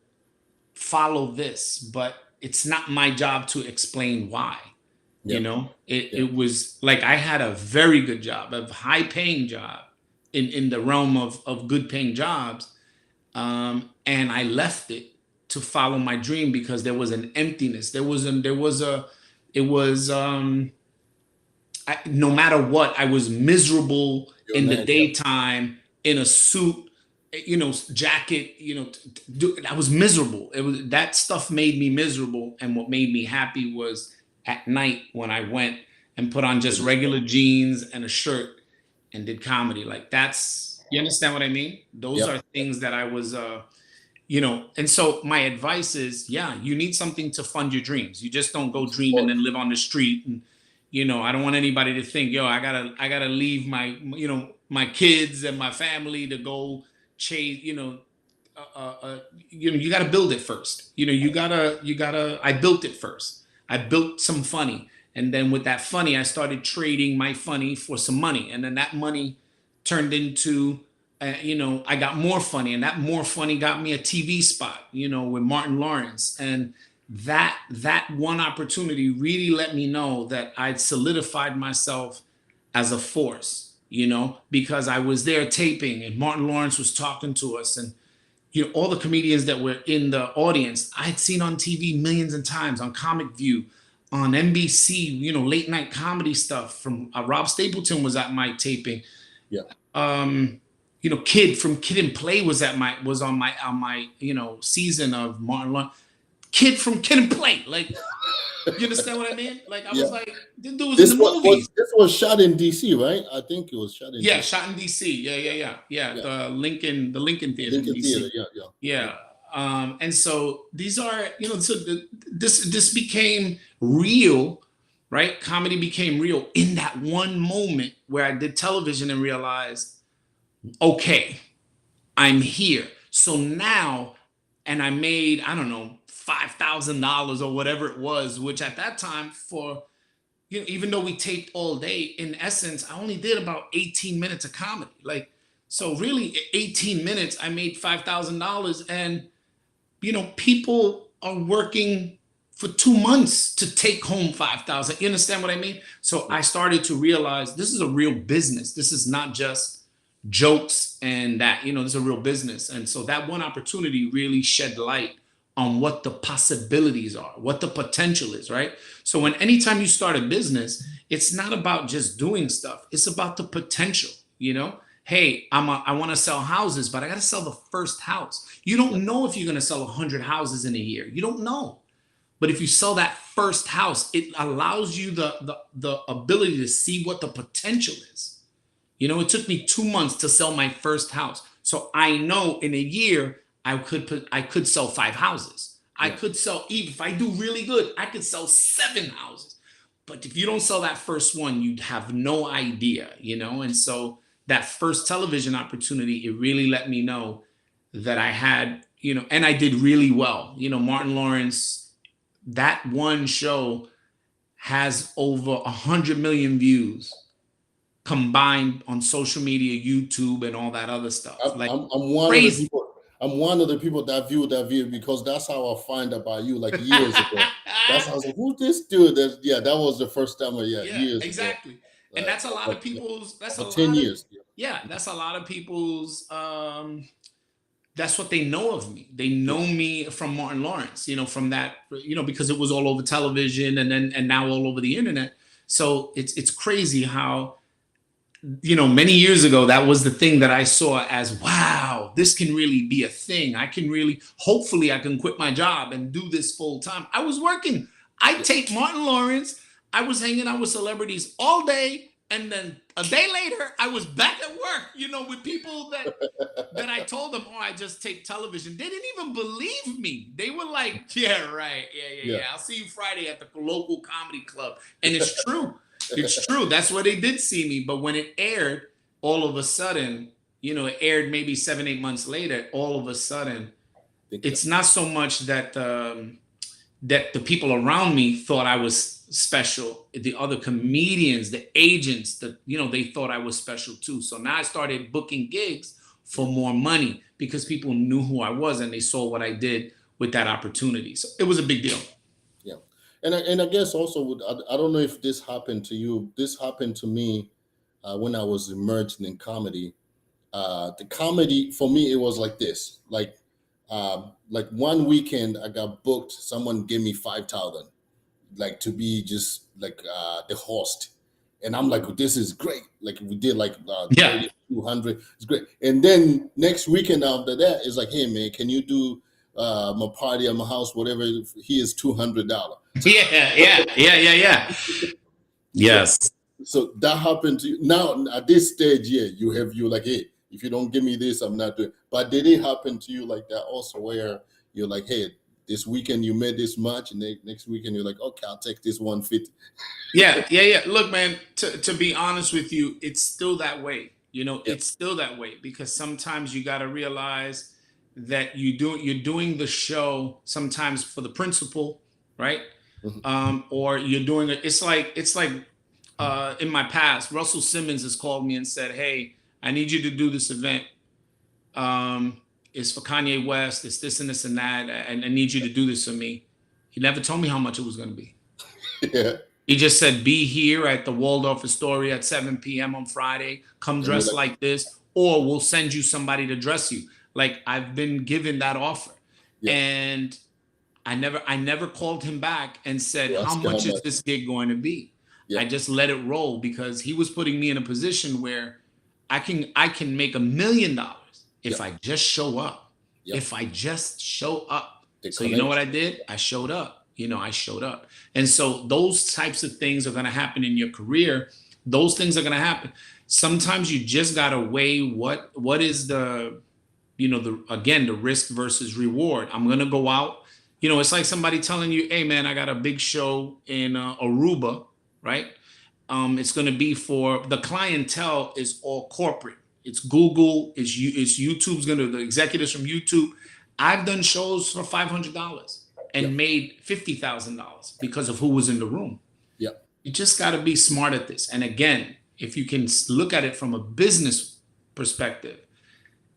follow this. But it's not my job to explain why. You Yeah. know, it, Yeah. it was like I had a very good job, a high paying job in the realm of good paying jobs. And I left it to follow my dream because there was an emptiness. It was, no matter what, I was miserable You're in the not. Yeah. daytime in a suit, you know, jacket, you know, I was miserable. It was, that stuff made me miserable. And what made me happy was at night when I went and put on just regular jeans and a shirt and did comedy. Like that's, you understand what I mean? Those Yep. are things that I was, you know. And so my advice is, yeah, you need something to fund your dreams. You just don't go dream and Support. then live on the street. And you know, I don't want anybody to think, yo, I gotta leave my, you know, my kids and my family to go chase, you know, you know, you got to build it first. You know, you gotta. I built it first. I built some funny, and then with that funny, I started trading my funny for some money, and then that money turned into, you know, I got more funny, and that more funny got me a TV spot, you know, with Martin Lawrence, and that one opportunity really let me know that I'd solidified myself as a force, you know, because I was there taping and Martin Lawrence was talking to us, and you know, all the comedians that were in the audience, I'd seen on TV millions of times, on Comic View, on NBC, you know, late night comedy stuff from Rob Stapleton was at my taping. Yeah. You know, Kid from Kid and Play was on my, you know, season of Martin Lawrence. Kid from Kid and Play. Like, you understand what I mean? Like, I Yeah. was like, this dude was in the movies. This was shot in DC, right? I think it was shot in Yeah, DC. shot in DC. Yeah. Yeah. The Lincoln Theater in Lincoln Theater. DC. Yeah. Yeah. Yeah. Yeah. And so these are, you know, so this became real, right? Comedy became real in that one moment where I did television and realized, okay, I'm here. So now, and I made, I don't know, $5,000 or whatever it was, which at that time, for, you know, even though we taped all day, in essence, I only did about 18 minutes of comedy. Like, so really 18 minutes, I made $5,000. And, you know, people are working for 2 months to take home 5,000. You understand what I mean? So I started to realize this is a real business. This is not just jokes and that, you know, this is a real business. And so that one opportunity really shed light on what the possibilities are, what the potential is, right? So when anytime you start a business, it's not about just doing stuff. It's about the potential, you know? Hey, I want to sell houses, but I got to sell the first house. You don't know if you're going to sell 100 houses in a year. You don't know. But if you sell that first house, it allows you the ability to see what the potential is. You know, it took me 2 months to sell my first house. So I know in a year I could sell 5 houses. I Yeah. could sell, even if I do really good, I could sell 7 houses. But if you don't sell that first one, you'd have no idea, you know? And so that first television opportunity, it really let me know that I had, you know, and I did really well. You know, Martin Lawrence, that one show has over 100 million views combined on social media, YouTube, and all that other stuff. Like I'm one of the crazy. people. I'm one of the people that viewed that video because that's how I find about you like years ago. That's how I was like, who's this dude? That was the first time. Yeah, Years ago. exactly. And that's a lot of Yeah, people's. That's a for 10 lot of. years. Yeah, that's a lot of people's. That's what they know of me. They know Yeah. me from Martin Lawrence, from that, because it was all over television and now all over the internet. So it's crazy how, many years ago, that was the thing that I saw as, wow, this can really be a thing. Hopefully I can quit my job and do this full time. I was working. I take Martin Lawrence. I was hanging out with celebrities all day. And then a day later, I was back at work, with people that I told them, oh, I just take television. They didn't even believe me. They were like, yeah, right. Yeah. I'll see you Friday at the local comedy club. And it's true. It's true. That's where they did see me. But when it aired, all of a sudden, it aired maybe 7, 8 months later. All of a sudden, it's not so much that that the people around me thought I was special. The other comedians, the agents, they thought I was special too. So now I started booking gigs for more money because people knew who I was and they saw what I did with that opportunity. So it was a big deal. Yeah. And I guess also, I don't know if this happened to you. This happened to me when I was emerged in comedy. The comedy for me, it was like this. Like one weekend, I got booked. Someone gave me 5,000, like to be just like the host, and I'm like, this is great. Like we did like Yeah. 30, 200. It's great. And then next weekend after that, it's like, hey man, can you do my party at my house? Whatever. Here's $200. Yeah. So Yes. so that happened to you. Now at this stage, you're like, hey, if you don't give me this, I'm not doing. But did it happen to you like that also, where you're like, hey, this weekend you made this much, and next weekend you're like, okay, I'll take this 150. Yeah. Look, man, to be honest with you, it's still that way. Yeah. It's still that way because sometimes you got to realize that you're doing the show sometimes for the principal, right? Mhm. Or you're doing it. It's like in my past, Russell Simmons has called me and said, "Hey, I need you to do this event. It's for Kanye West. It's this and this and that. And I need you to do this for me." He never told me how much it was going to be. Yeah. He just said, be here at the Waldorf Astoria at 7 p.m. on Friday. Come And you're dressed like, like this, or we'll send you somebody to dress you. Like I've been given that offer. yeah. And I never called him back and said, You how ask how much is much. this gig going to be? Yeah. I just let it roll because he was putting me in a position where I can make $1 million if Yeah. I just show up. Yeah. If I just show up. The So you know what I connection. did? I showed up. I showed up. And so those types of things are going to happen in your career. Those things are going to happen. Sometimes you just got to weigh what is the risk versus reward. I'm going to go out. It's like somebody telling you, hey man, I got a big show in Aruba, right? It's going to be for the clientele is all corporate. It's Google, it's YouTube's going to, the executives from YouTube. I've done shows for $500 Yeah. and made $50,000 because of who was in the room. Yeah. You just got to be smart at this. And again, if you can look at it from a business perspective,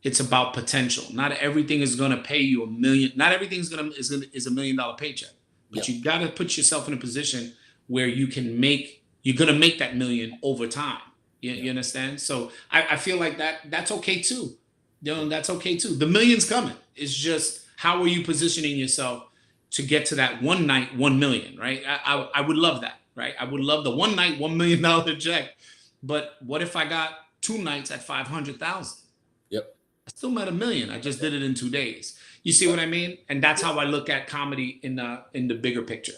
it's about potential. Not everything is going to pay you $1 million. Not everything is $1 million paycheck. But Yeah. you got to put yourself in a position where you're going to make that $1 million over time. You understand? So I feel like that's okay too. That's okay too. The million's coming. It's just how are you positioning yourself to get to that one night, 1 million, right? I would love that, right? I would love the one night, $1 million check. But what if I got 2 nights at 500,000? Yep. I still made $1 million. I just did it in 2 days. You see what I mean? And that's how I look at comedy in the bigger picture.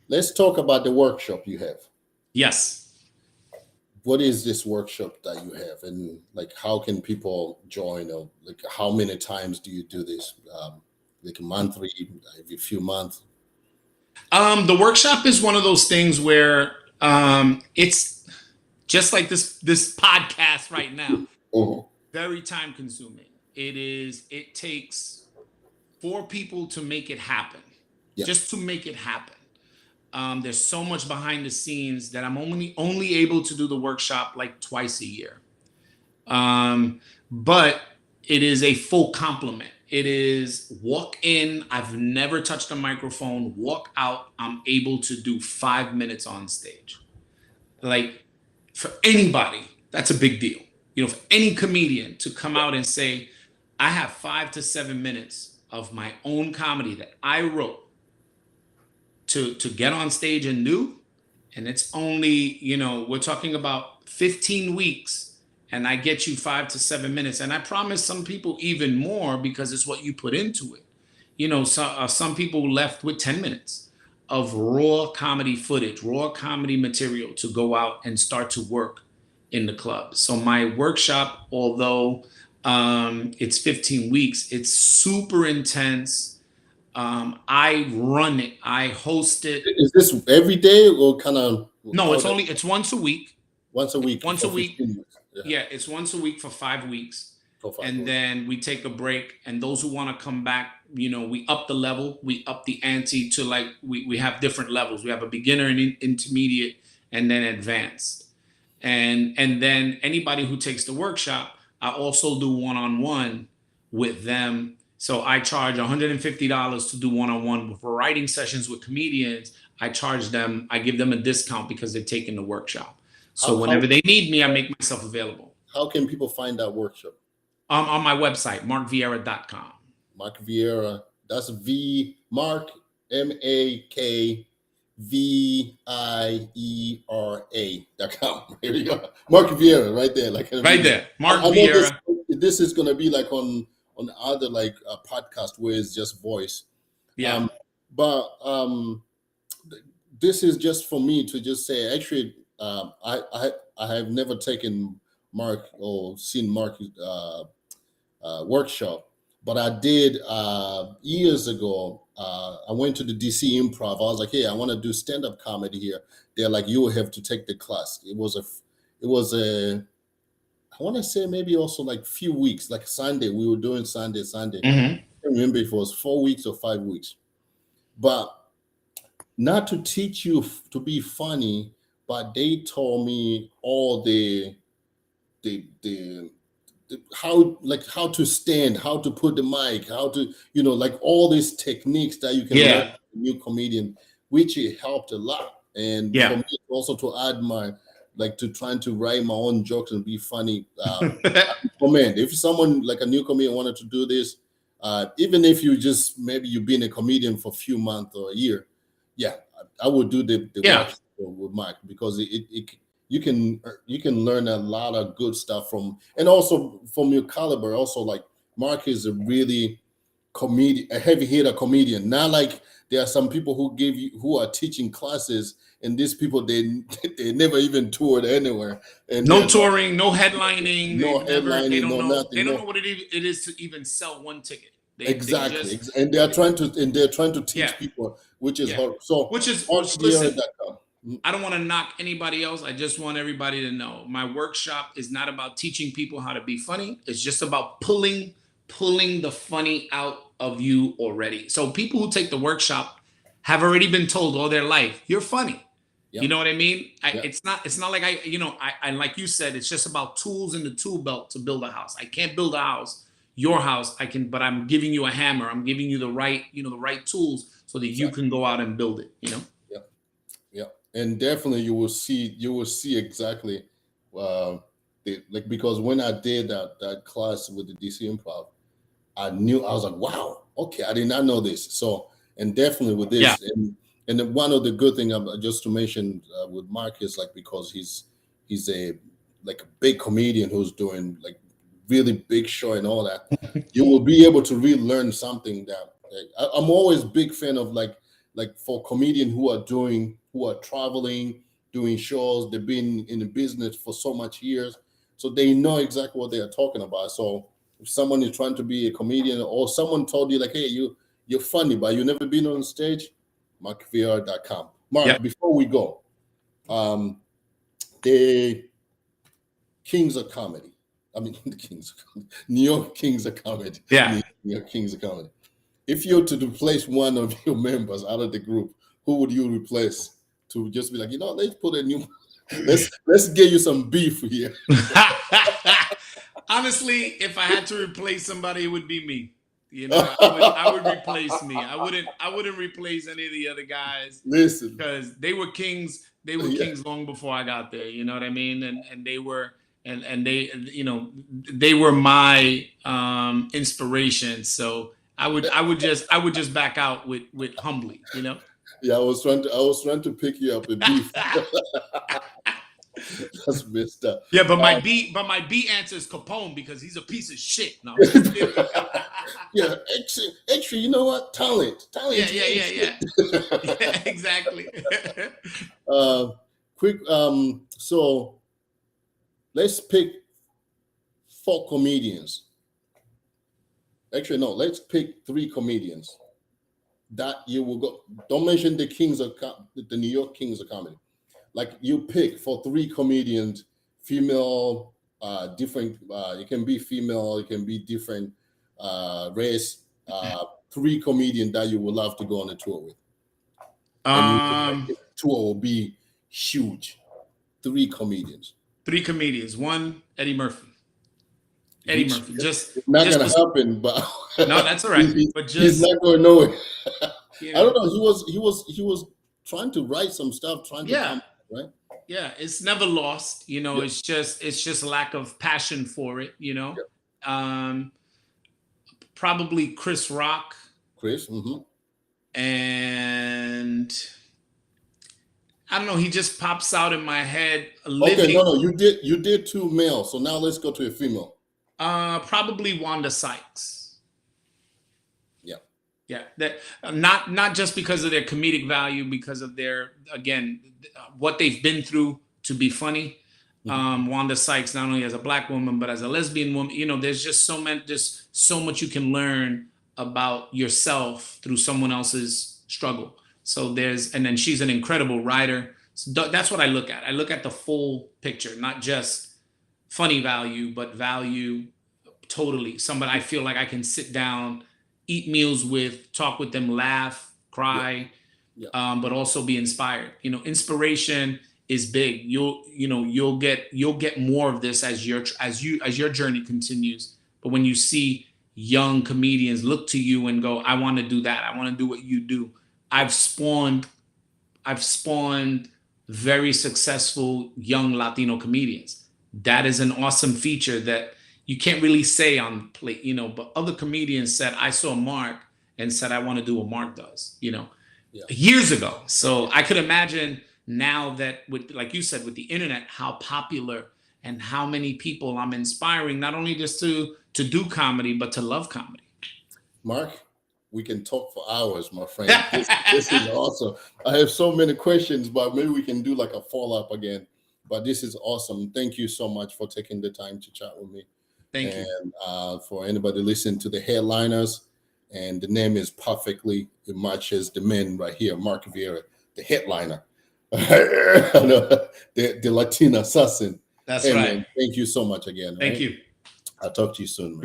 Let's talk about the workshop you have. Yes. What is this workshop that you have, and like how can people join, or like how many times do you do this? Like monthly, every few months? The workshop is one of those things where it's just like this podcast right now. Mhm. Very time consuming. It takes 4 people to make it happen. Yeah. Just to make it happen. There's so much behind the scenes that I'm only able to do the workshop like twice a year. But it is a full complement. It is walk in, I've never touched a microphone, walk out, I'm able to do 5 minutes on stage. Like, for anybody, that's a big deal. You know, for any comedian to come out and say, I have 5 to 7 minutes of my own comedy that I wrote to get on stage and do, and it's only, we're talking about 15 weeks, and I get you 5 to 7 minutes, and I promise some people even more because it's what you put into it. Some people left with 10 minutes of raw comedy footage, raw comedy material to go out and start to work in the club. So my workshop, although it's 15 weeks, it's super intense. I run it, I host it. Is this every day or kind of? No, it's once a week. Once a week. Once a week. Yeah, it's once a week for 5 weeks. And weeks. then we take a break. And those who want to come back, we up the level, we up the ante to, like, we have different levels. We have a beginner and intermediate and then advanced. And then anybody who takes the workshop, I also do one-on-one with them. So I charge $150 to do one-on-one for writing sessions with comedians. I give them a discount because they're taking the workshop. So whenever they need me, I make myself available. How can people find that workshop? On my website, markviera.com. Mark Viera. That's Mark, MAKVIERA.com. Here we go. Mark Viera, right there. Right there. Mark Viera. This is gonna be like on other podcast where it's just voice. Yeah. But this is just for me to just say, actually, I have never taken Mark or seen Mark workshop, but I did years ago. I went to the DC Improv. I was like, hey, I want to do stand-up comedy here. They're like, you will have to take the class. It was a I want to say maybe also like few weeks, like Sunday. We were doing Sunday. Mm-hmm. I don't remember if it was 4 weeks or 5 weeks. But not to teach you to be funny, but they told me all the how to stand, how to put the mic, how to, like all these techniques that you can learn as a new comedian, which it helped a lot. And for me also to add my, to trying to write my own jokes and be funny. Man, if someone like a new comedian wanted to do this, even if you just, maybe you've been a comedian for a few months or a year, I would do the work with Mike, because you can learn a lot of good stuff from, and also from your caliber. Also, like, Mark is a really a heavy hitter comedian. Not like there are some people who are teaching classes, and these people they never even toured anywhere. And no touring, no headlining, they don't know what it is to even sell one ticket. Exactly. And they're trying to teach people, which is hard. So listen, I don't want to knock anybody else. I just want everybody to know my workshop is not about teaching people how to be funny. It's just about pulling the funny out of you already. So people who take the workshop have already been told all their life, you're funny. Yep. You know what I mean? It's not like I like you said, it's just about tools in the tool belt to build a house. I can't build a house, your house. I can, but I'm giving you a hammer. I'm giving you the right tools so that you can go out and build it, Yeah. And definitely you will see exactly, because when I did that class with the DC Improv, I was like, wow, okay, I did not know this. So, and definitely with this, and one of the good thing, just to mention with Mark, is like, because he's a big comedian who's doing like really big show and all that, you will be able to really learn something that I'm always big fan of, like for comedians who are traveling, doing shows. They've been in the business for so much years, so they know exactly what they are talking about. So if someone is trying to be a comedian, or someone told you like, hey, you're funny, but you've never been on stage, markviera.com. Mark, before we go, the Kings of Comedy. I mean, the Kings of Comedy. New York Kings of Comedy. Yeah. New York Kings of Comedy. If you're to replace one of your members out of the group, who would you replace to just be like, let's put a new, let's get you some beef here. Honestly, if I had to replace somebody, it would be me. I would replace me. I wouldn't replace any of the other guys. Listen, because they were kings. They were kings long before I got there. You know what I mean? And they were and they they were my inspiration. So I would just back out with humbly. Yeah, I was trying to pick you up a beef. That's messed up. Yeah, but my B answer is Capone because he's a piece of shit. No, yeah, actually, you know what? Talent. Yeah, yeah, exactly. Quick. So let's pick 4 comedians. Actually, no. Let's pick 3 comedians that you will go. Don't mention the the New York Kings of Comedy. Like you pick for 3 comedians, female, different. It can be female. It can be different race. 3 comedians that you would love to go on a tour with. And the tour will be huge. 3 comedians. 3 comedians. 1, Eddie Murphy. Eddie Murphy. It's not gonna happen, but no, that's all right. He's not going nowhere. I don't know. He was trying to write some stuff, trying to come, right? Yeah, it's never lost. It's just lack of passion for it. Probably Chris Rock. And I don't know. He just pops out in my head. Okay, no, you did 2 males, so now let's go to a female. Probably Wanda Sykes. Yeah. That not just because of their comedic value, because of their what they've been through to be funny. Wanda Sykes, not only as a Black woman but as a lesbian woman, there's just so much you can learn about yourself through someone else's struggle. So and then she's an incredible writer. So that's what I look at. I look at the full picture, not just funny value, but value totally. Somebody I feel like I can sit down, eat meals with, talk with them, laugh, cry, but also be inspired. Inspiration is big. You'll get more of this as your journey continues. But when you see young comedians look to you and go, I want to do that. I want to do what you do. I've spawned very successful young Latino comedians. That is an awesome feature that you can't really say on plate, but other comedians said, I saw Mark and said, I want to do what Mark does, years ago. So I could imagine now that like you said, with the internet, how popular and how many people I'm inspiring, not only just to do comedy, but to love comedy. Mark, we can talk for hours, my friend. This is awesome. I have so many questions, but maybe we can do like a follow-up again. But this is awesome. Thank you so much for taking the time to chat with me. Thank you. And for anybody listening to the headliners, and the name is perfectly, it matches the man right here, Mark Viera, the headliner, the Latina assassin. That's right. Man, thank you so much again. Thank you. I'll talk to you soon, man.